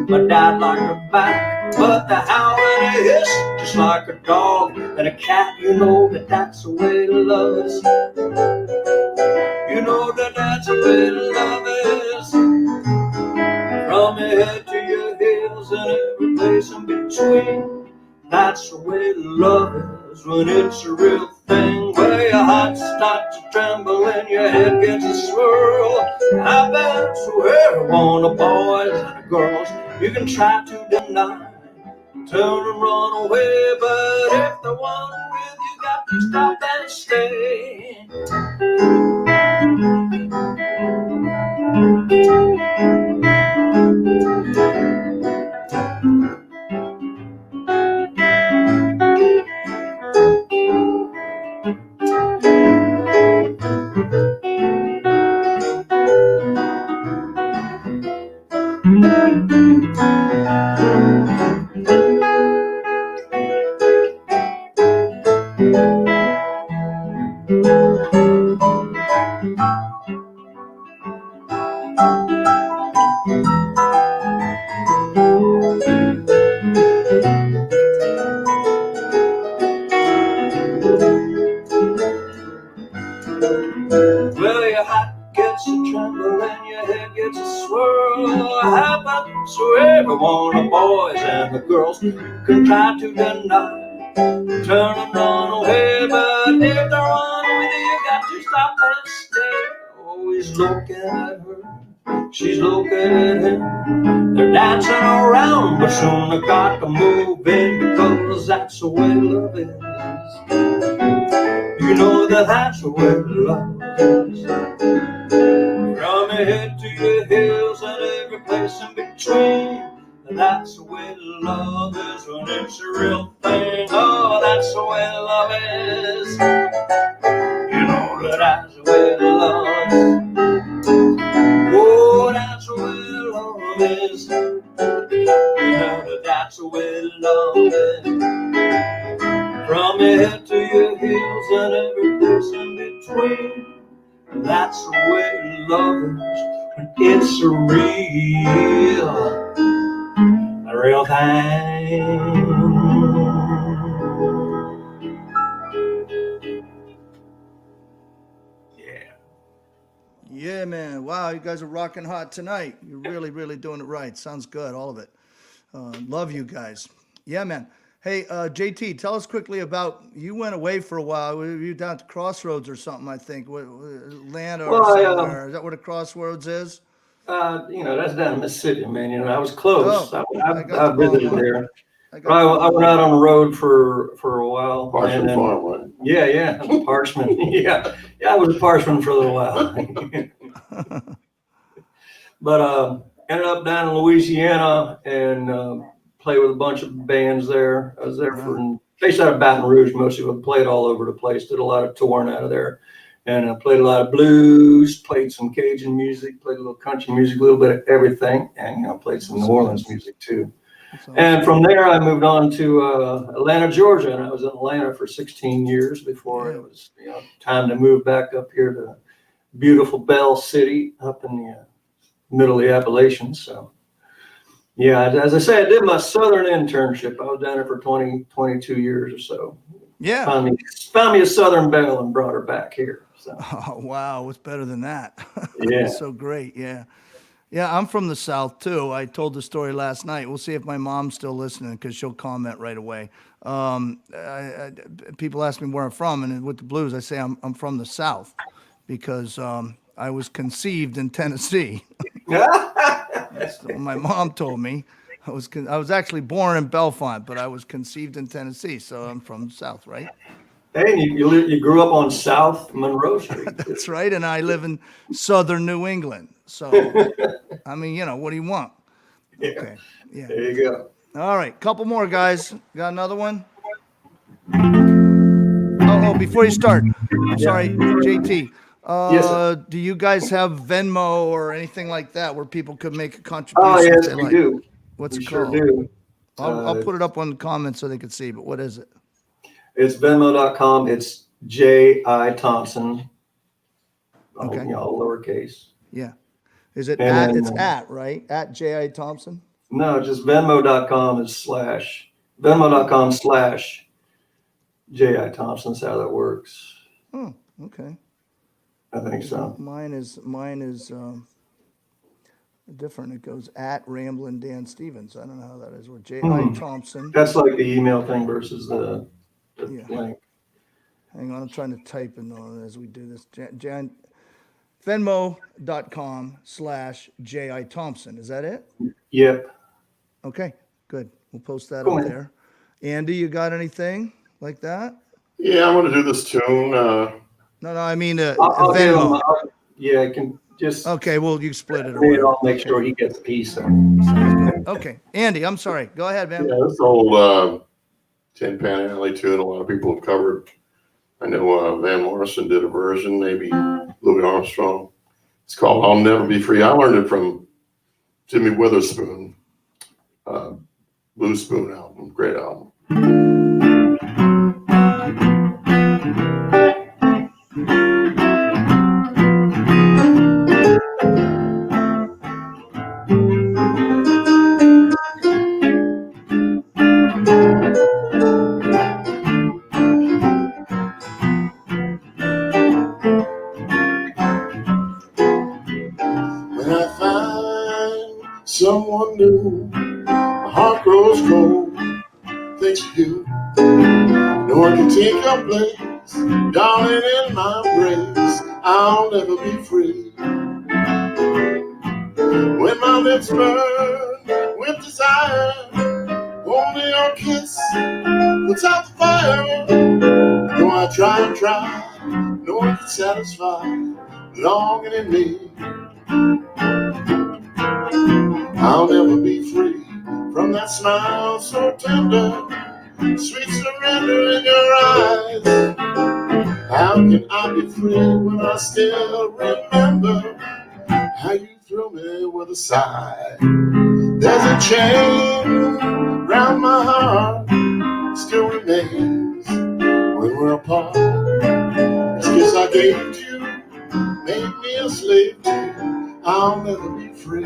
my dad liked her back, but the howl and a hiss, just like a dog and a cat. You know that that's the way love is. You know that that's the way love is. From your head to your heels and every place in between. That's the way love is when it's a real thing. Where your heart starts to tremble and your head gets a swirl. Happens to everyone, the boys and the girls. You can try to deny, turn and run away, but if the one with you got to stop and stay. Well, your heart gets a tremble and your head gets a swirl. Happens to everyone, the boys and the girls. Can try to deny, turn and run away, but if they're on with you, you got to stop and stay. Always looking at her, she's looking at him. They're dancing around, but soon they got to move in, because that's the way love is. You know that that's the way love is. From your head to your heels and every place in between. That's the way love is when it's a real thing. Oh, that's the way love is. You know that that's the way love is. Oh, that's the way love is. You know that that's the way love is. From your head to your heels and every place in between. That's the way love is when it's a real thing. Yeah. Yeah, man. Wow, you guys are rocking hot tonight. You're really, really doing it right. Sounds good, all of it. Love you guys. Yeah, man. Hey, JT, tell us quickly about, you went away for a while. Were you down at Crossroads or something, I think, Atlanta or Well, somewhere? Is that where the Crossroads is? that's down in Mississippi, man. I was close. Oh, I got the I wrong visited one. there. I got the I wrong went one. out on the road for a while. Parchment and then, Farm, right? yeah, Parchment. Yeah, I was a Parchment for a little while. But ended up down in Louisiana and played with a bunch of bands there. I was there for based out of Baton Rouge mostly, but played all over the place. Did a lot of touring out of there, and played a lot of blues. Played some Cajun music. Played a little country music, a little bit of everything, and played some New Orleans music too. And from there, I moved on to Atlanta, Georgia, and I was in Atlanta for 16 years before it was time to move back up here to beautiful Bell City up in the middle of the Appalachians. So, yeah, as I say, I did my Southern internship. I was down there for 22 years or so. Yeah. Found me a Southern belle and brought her back here. So. Oh, wow. What's better than that? Yeah. So great. Yeah. Yeah, I'm from the South too. I told the story last night. We'll see if my mom's still listening because she'll comment right away. People ask me where I'm from, and with the blues, I say I'm from the South because I was conceived in Tennessee. That's what my mom told me. I was actually born in Bellefonte, but I was conceived in Tennessee, so I'm from the South, right? Hey, you grew up on South Monroe Street. That's right, and I live in southern New England. So, I mean, what do you want? Yeah. Okay, yeah. There you go. All right, couple more guys. Got another one? Oh, before you start, I'm sorry, JT. Yes, sir. Do you guys have Venmo or anything like that where people could make a Oh, contribution? yes, if they we like? do. What's We it sure called? do. I'll put it up on the comments so they can see. But what is it? It's Venmo.com. It's J.I. Thompson. Okay. All lowercase. Yeah. Is it And at? then, It's at, right? At J.I. Thompson. No, just Venmo.com Venmo.com/ J.I. Thompson. That's how that works. Oh, okay. I think so. Mine is different. It goes at Ramblin Dan Stevens. I don't know how that is. Or J.I. Thompson. That's like the email thing versus the Yeah. link. Hang on, I'm trying to type in on it as we do this. Venmo.com/J.I. Thompson. Is that it? Yep. Okay, good. We'll post that Cool, up man. there. Andy, you got anything like that? Yeah, I'm going to do this tune. No, I mean I'll get him. Venmo. Yeah, I can just. Okay, well, you split it or Maybe whatever. I'll make Okay. sure he gets a piece. Sounds good. Okay, Andy, I'm sorry. Go ahead, man. Yeah, this old Tin Pan Alley tune a lot of people have covered. I know Van Morrison did a version, maybe Louis Armstrong. It's called I'll Never Be Free. I learned it from Jimmy Witherspoon, Blue Spoon album, great album. When I find someone new, my heart grows cold, thanks to you. No one can take your place, darling, in my embrace. I'll never be free. When my lips burn with desire, only your kiss puts out the fire. Though I try and try, no one can satisfy the longing in me. I'll never be free from that smile so tender, sweet surrender in your eyes. How can I be free when I still remember how you thrill me with a sigh? There's a chain round my heart, still remains when we're apart. This kiss I gave to you made me a slave to you. I'll never be free.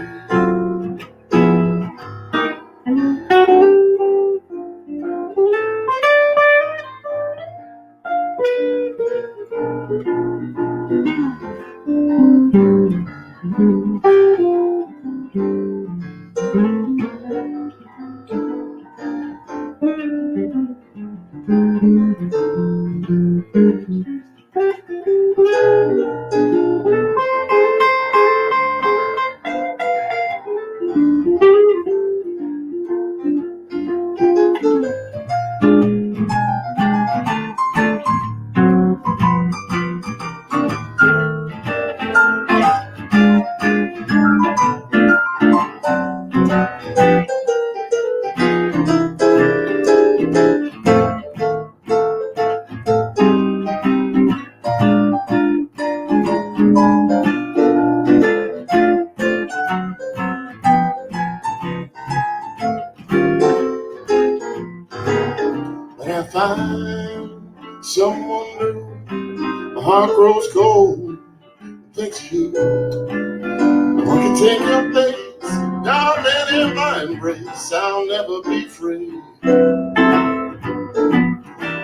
When I find someone new, my heart grows cold, thanks to you. No one can take your place, darling, in my embrace. I'll never be free.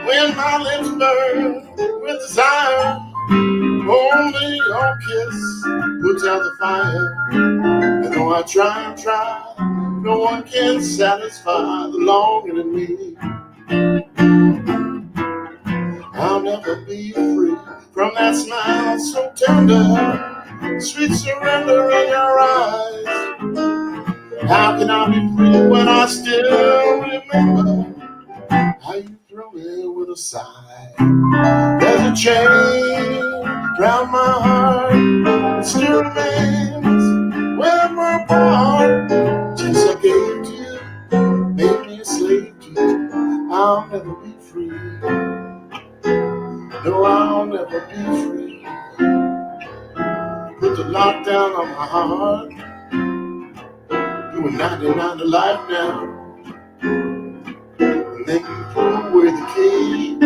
When my lips burn with desire, only your kiss puts out the fire. And though I try and try, no one can satisfy the longing in me. I'll never be free from that smile so tender, sweet surrender in your eyes. How can I be free when I still remember how you thrill me with a sigh? There's a chain round my heart, it still remains when we're apart. Just I gave to you, made me a slave to you. I'll never be free. No, I'll never be free. Put the lockdown on my heart. Doing 99 to life now. And then you throw away the key.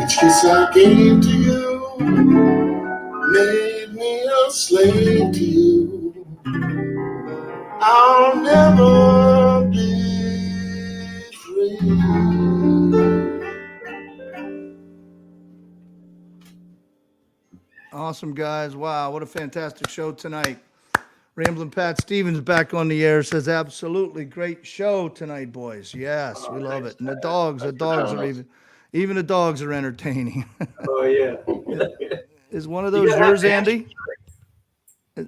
Each kiss I gave to you made me a slave to you. I'll never be free. Awesome, guys. Wow, what a fantastic show tonight. Ramblin' Pat Stevens back on the air says, absolutely great show tonight, boys. Yes, we love it. And the dogs are even the dogs are entertaining. Oh, yeah. Is one of You those gotta have yours, to Andy?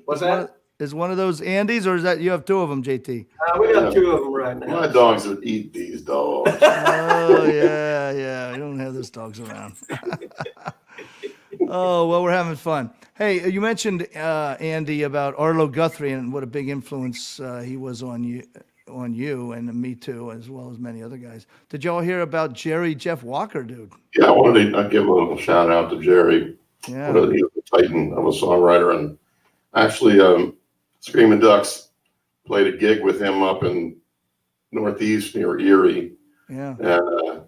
What's Is that? Is one of those Andy's, or is that you have two of them, JT? We got two of them right now. My dogs would eat these dogs. Oh yeah. We don't have those dogs around. Oh well, we're having fun. Hey, you mentioned Andy about Arlo Guthrie and what a big influence he was on you, and me too, as well as many other guys. Did y'all hear about Jeff Walker, dude? Yeah, I wanted to give a little shout out to Jerry. Yeah. He was a titan of a songwriter, and actually, Screaming Ducks played a gig with him up in Northeast near Erie, Yeah. and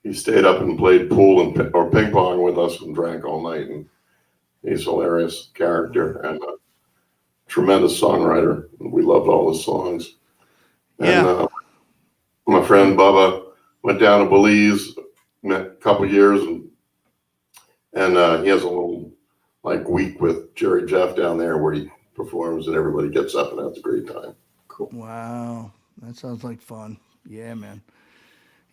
he stayed up and played pool or ping pong with us and drank all night. And he's a hilarious character and a tremendous songwriter. We loved all his songs. And my friend Bubba went down to Belize, met a couple years, and he has a little week with Jerry Jeff down there where he performs and everybody gets up and has a great time. Cool. Wow, that sounds like fun. Yeah, man.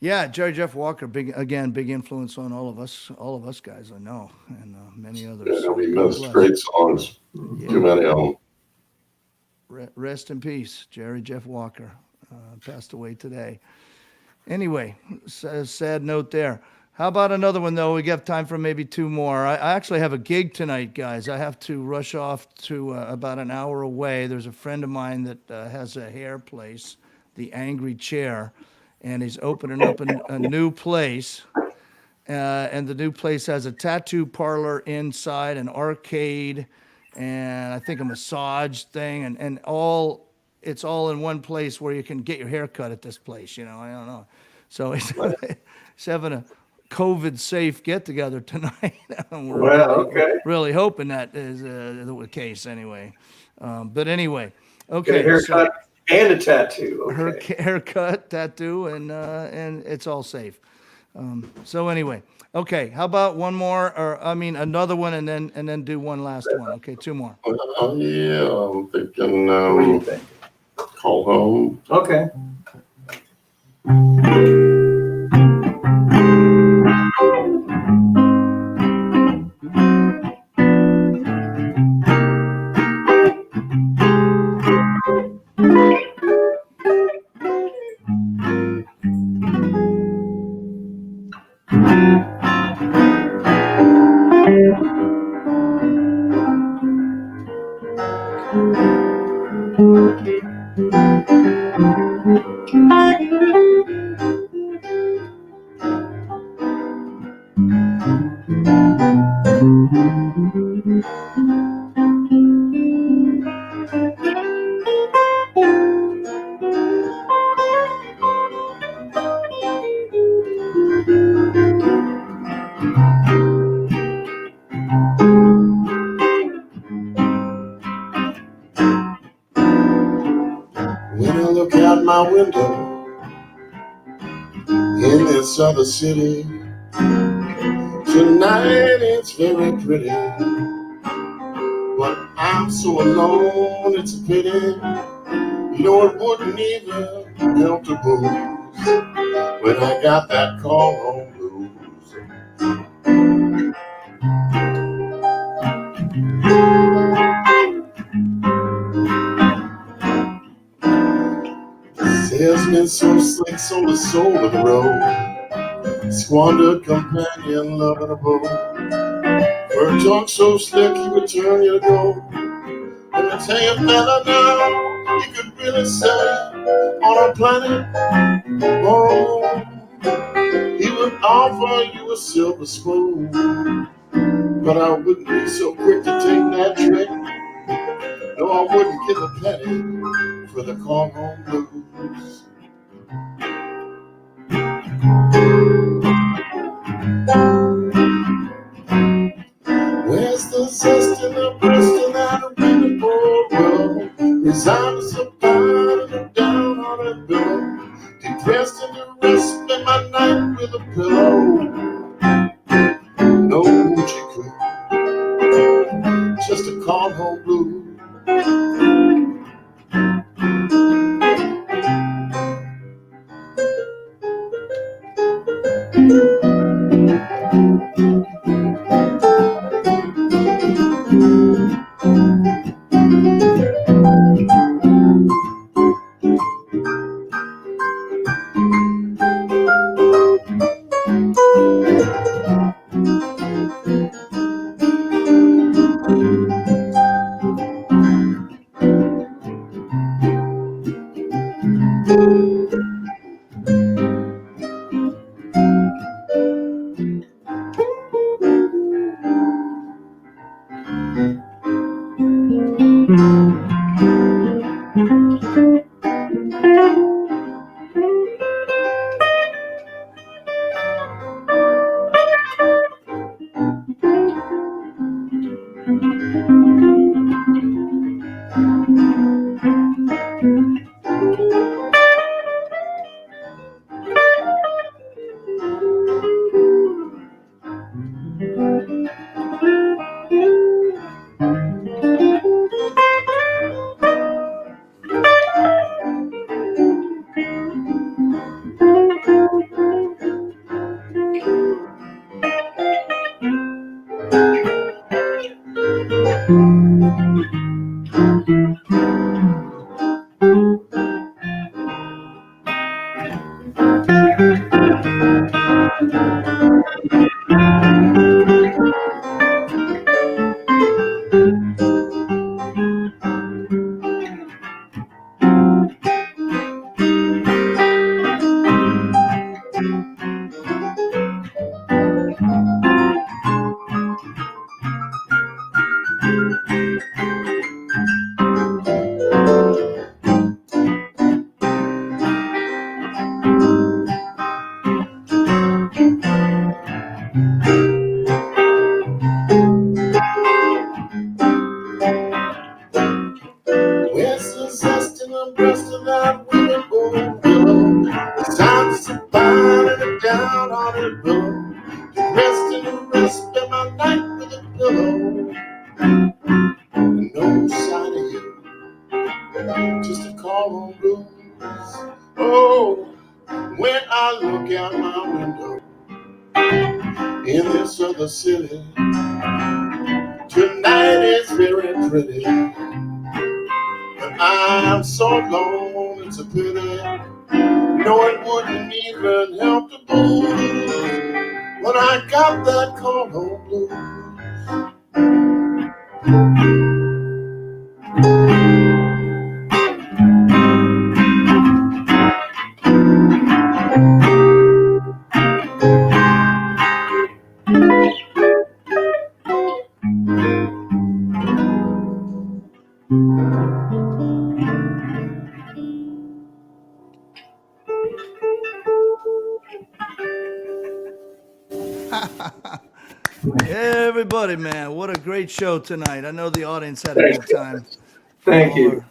Yeah, Jerry Jeff Walker, big influence on all of us guys, I know, and many others. Yeah, we missed great songs. Yeah. Too many of them. Rest in peace, Jerry Jeff Walker, passed away today. Anyway, sad note there. How about another one, though? We got time for maybe two more. I actually have a gig tonight, guys. I have to rush off to about an hour away. There's a friend of mine that has a hair place, The Angry Chair, and he's opening up a new place. And the new place has a tattoo parlor inside, an arcade, and I think a massage thing, and it's all in one place where you can get your hair cut at this place. I don't know. So he's having a COVID-safe get-together tonight. We're really hoping that is the case anyway. But anyway, okay. Haircut and a tattoo. Okay. Haircut, tattoo, and it's all safe. So anyway, okay. How about one more, another one, and then do one last one. Okay, two more. Yeah, I'm thinking. Call Home. Okay. When I look out my window in this other city, tonight it's very pretty, but I'm so alone, it's a pity. It wouldn't even help to booze when I got that call home blues. Salesman so slick, sold his soul to the road. Squander companion, loving a bow. Bird talk so slick, he would turn you to gold. Let me tell you, fella, now, you could really say on a planet borrowed, he would offer you a silver spoon. But I wouldn't be so quick to take that trick. No, I wouldn't give a penny for the call home blues. Where's the zest in the breast of that winter board? Well, resigned to survive and down on that pillow, depressed and the rest, spend my night with a pillow. No hoochie coo, just a call home blues. Where's the zest in the breast of that winter board? Pillow, it's time to survive and down on it pillow, depressed and the rest, spend my night with a pillow. And no sign of you, just a call on blues. Oh, when I look out my window in this other city, tonight is very pretty, but I'm so alone, it's a pity. No, it wouldn't even help the blues when I got that call home blues. Everybody, man, what a great show tonight. I know the audience had a good time. Thank you.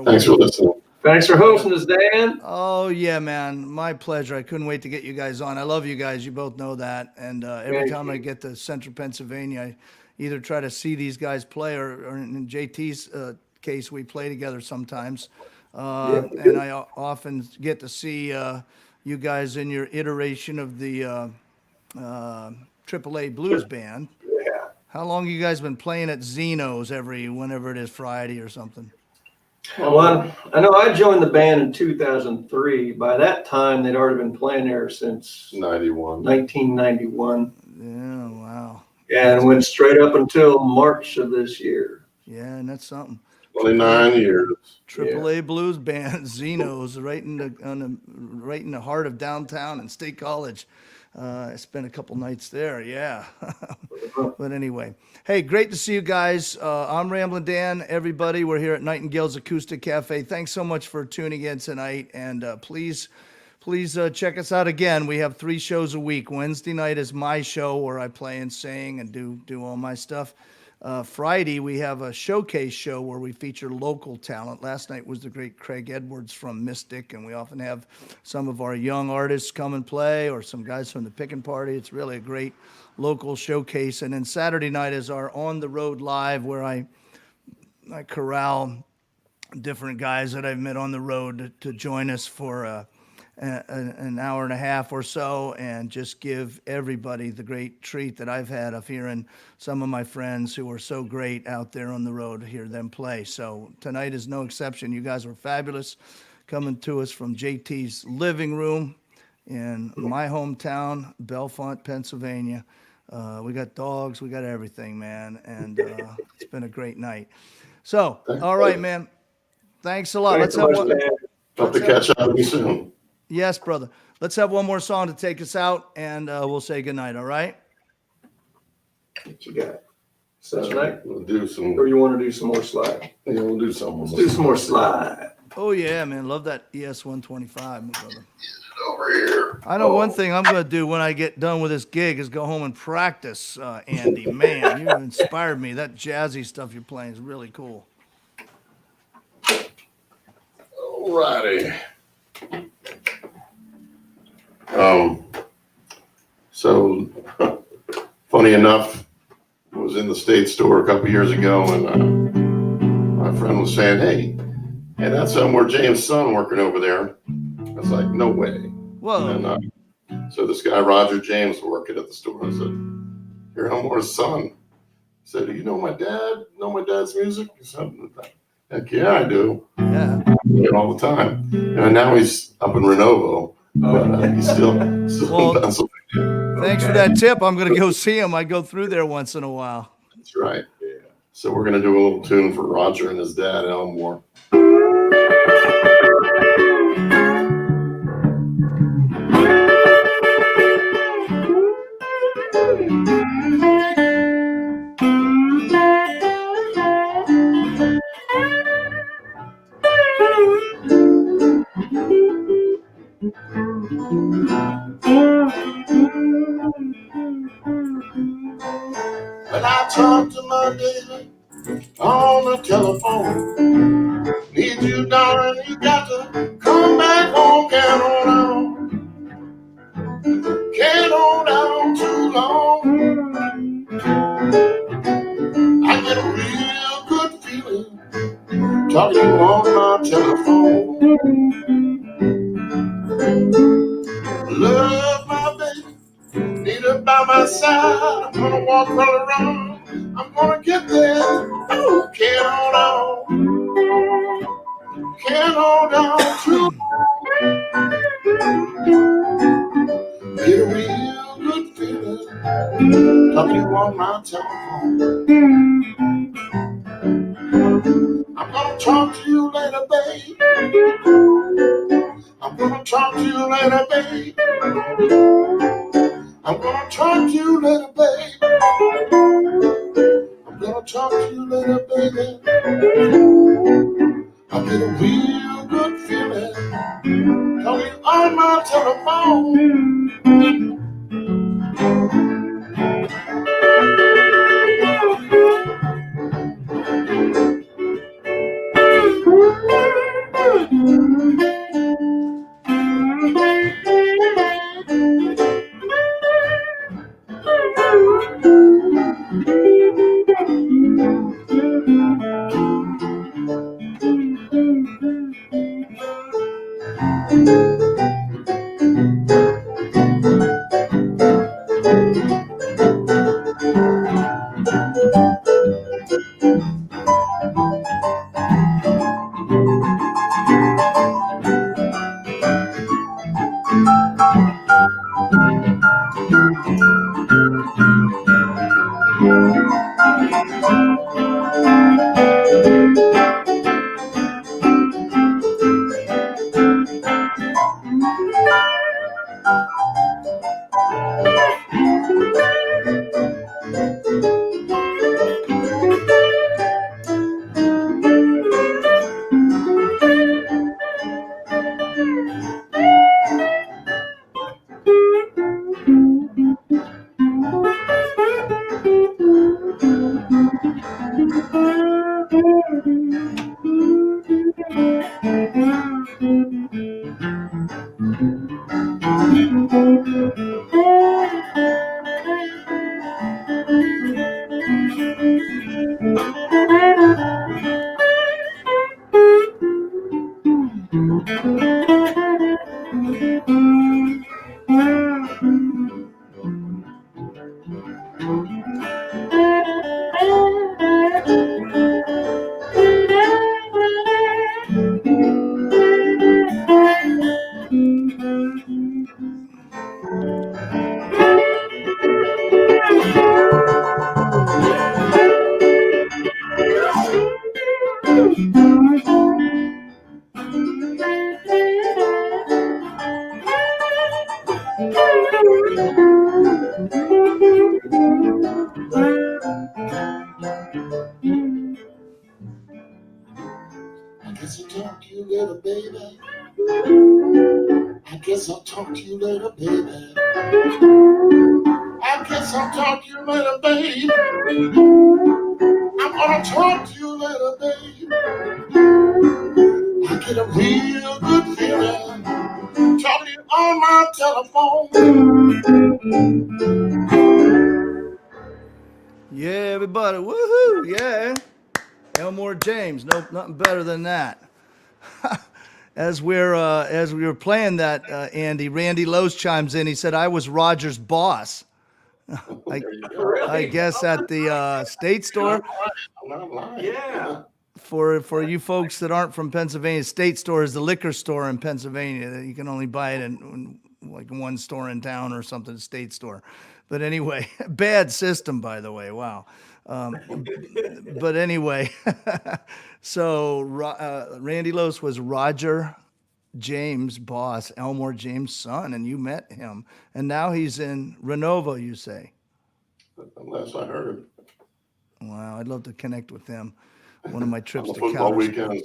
Thanks for listening. Thanks for hosting us, Dan. Oh, yeah, man. My pleasure. I couldn't wait to get you guys on. I love you guys. You both know that. And every Thank time you. I get to central Pennsylvania, I either try to see these guys play or in JT's case, we play together sometimes. And I often get to see you guys in your iteration of the AAA Blues Band. Yeah. How long you guys been playing at Zeno's whenever it is Friday or something? Well, I know I joined the band in 2003. By that time, they'd already been playing there since 91. 1991. Yeah, wow. And went straight up until March of this year. Yeah, and that's something. 29 years. AAA blues band, Zeno's, right in the heart of downtown and State College. I spent a couple nights there. Yeah. But anyway, hey, great to see you guys. I'm Ramblin' Dan. Everybody, we're here at Nightingale's Acoustic Cafe. Thanks so much for tuning in tonight, and please check us out again. We have 3 shows a week. Wednesday night is my show where I play and sing and do all my stuff. Friday, we have a showcase show where we feature local talent. Last night was the great Craig Edwards from Mystic, and we often have some of our young artists come and play, or some guys from the Pickin' Party. It's really a great local showcase. And then Saturday night is our On the Road Live, where I corral different guys that I've met on the road to join us for an hour and a half or so, and just give everybody the great treat that I've had of hearing some of my friends who are so great out there on the road, hear them play. So tonight is no exception. You guys were fabulous, coming to us from JT's living room in my hometown, Bellefonte, Pennsylvania. We got dogs, we got everything, man, and it's been a great night. So, all right, man. Thanks a lot. Thanks so much, Dan. Hope to catch up with you soon. Yes, brother. Let's have one more song to take us out, and we'll say goodnight, all right? What you got? Tonight? We'll do some. Or you want to do some more slide? Yeah, we'll do some. Let's do some more slide. Oh, yeah, man. Love that ES 125, my brother. Over here. I know one thing I'm going to do when I get done with this gig is go home and practice, Andy. Man, you inspired me. That jazzy stuff you're playing is really cool. All righty. So funny enough, I was in the state store a couple years ago, and my friend was saying, hey, that's somewhere James' son working over there. I was like, no way. Whoa. And so this guy, Roger James, was working at the store. I said, you're Elmore's son. He said, do you know my dad? Know my dad's music? He said, heck yeah, I do. Yeah. I play it all the time. And now he's up in Renovo, but he's still Well, in Pennsylvania. Thanks for that tip. I'm going to go see him. I go through there once in a while. That's right. Yeah. So we're going to do a little tune for Roger and his dad, Elmore. When I talk to my baby on the telephone, need you, darling, you got to come back home. Can't hold on, can't hold on too long. I get a real good feeling talking to you on my telephone. Love my baby, need her by my side. I'm gonna walk all around, I'm gonna get there. Ooh, can't hold on too long. Get a real good feeling talking to you on my telephone. I'm gonna talk to you later, babe. I'm gonna talk to you later, babe. I'm gonna talk to you later, babe. I'm gonna talk to you later, baby. I get a real good feeling talking on my telephone. I guess I'll talk to you later, baby. I guess I'll talk to you later, baby. I guess I'll talk to you later, baby. I'm gonna talk to you later, baby. I get a real good feeling talking to you on my telephone. Yeah, everybody. Woohoo. Yeah. Elmore James. Nope, nothing better than that. As we were playing that, Andy, Randy Lowe's chimes in. He said, I was Roger's boss. I guess at the state store. I'm not lying. Yeah. For you folks that aren't from Pennsylvania, State Store is the liquor store in Pennsylvania. You can only buy it in like one store in town or something, State Store. But anyway, bad system, by the way. Wow. But anyway, so Randy Lose was Roger James' boss, Elmore James' son, and you met him. And now he's in Renovo, you say? Unless I heard. Wow, I'd love to connect with them. One of my trips On to the football Calgary. weekends,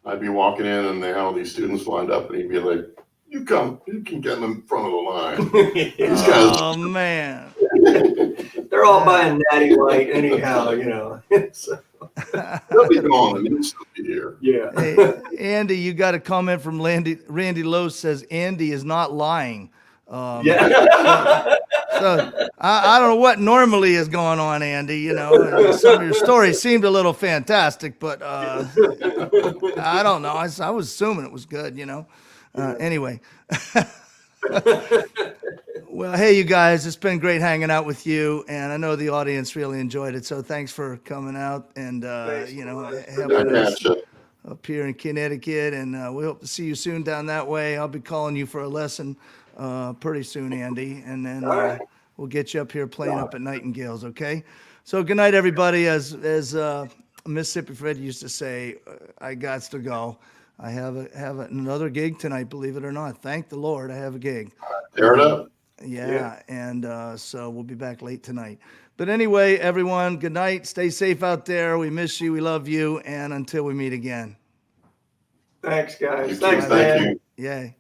I'd be walking in and they had all these students lined up, and he'd be like, you can get in front of the line. These guys. Oh, man. They're all buying Natty Light anyhow, you know. So, They'll be gone, and you'll still be here. yeah. Hey, Andy, you got a comment from Randy Lowe says Andy is not lying. Yeah. So I don't know what normally is going on, Andy. You know, and some of your stories seemed a little fantastic, but I don't know. I was assuming it was good. You know. Anyway. Well, hey, you guys, it's been great hanging out with you, and I know the audience really enjoyed it. So thanks for coming out and you know, helping us up here in Connecticut, and we hope to see you soon down that way. I'll be calling you for a lesson pretty soon, Andy, and then we'll get you up here playing up at Nightingales. Okay. So good night, everybody. As Mississippi Fred used to say, I got to go. I have another gig tonight, believe it or not. Thank the Lord, I have a gig. Tear it up. Yeah, and so we'll be back late tonight. But anyway, everyone, good night. Stay safe out there. We miss you. We love you. And until we meet again. Thanks, guys. Thank Thanks, man. you. Yay.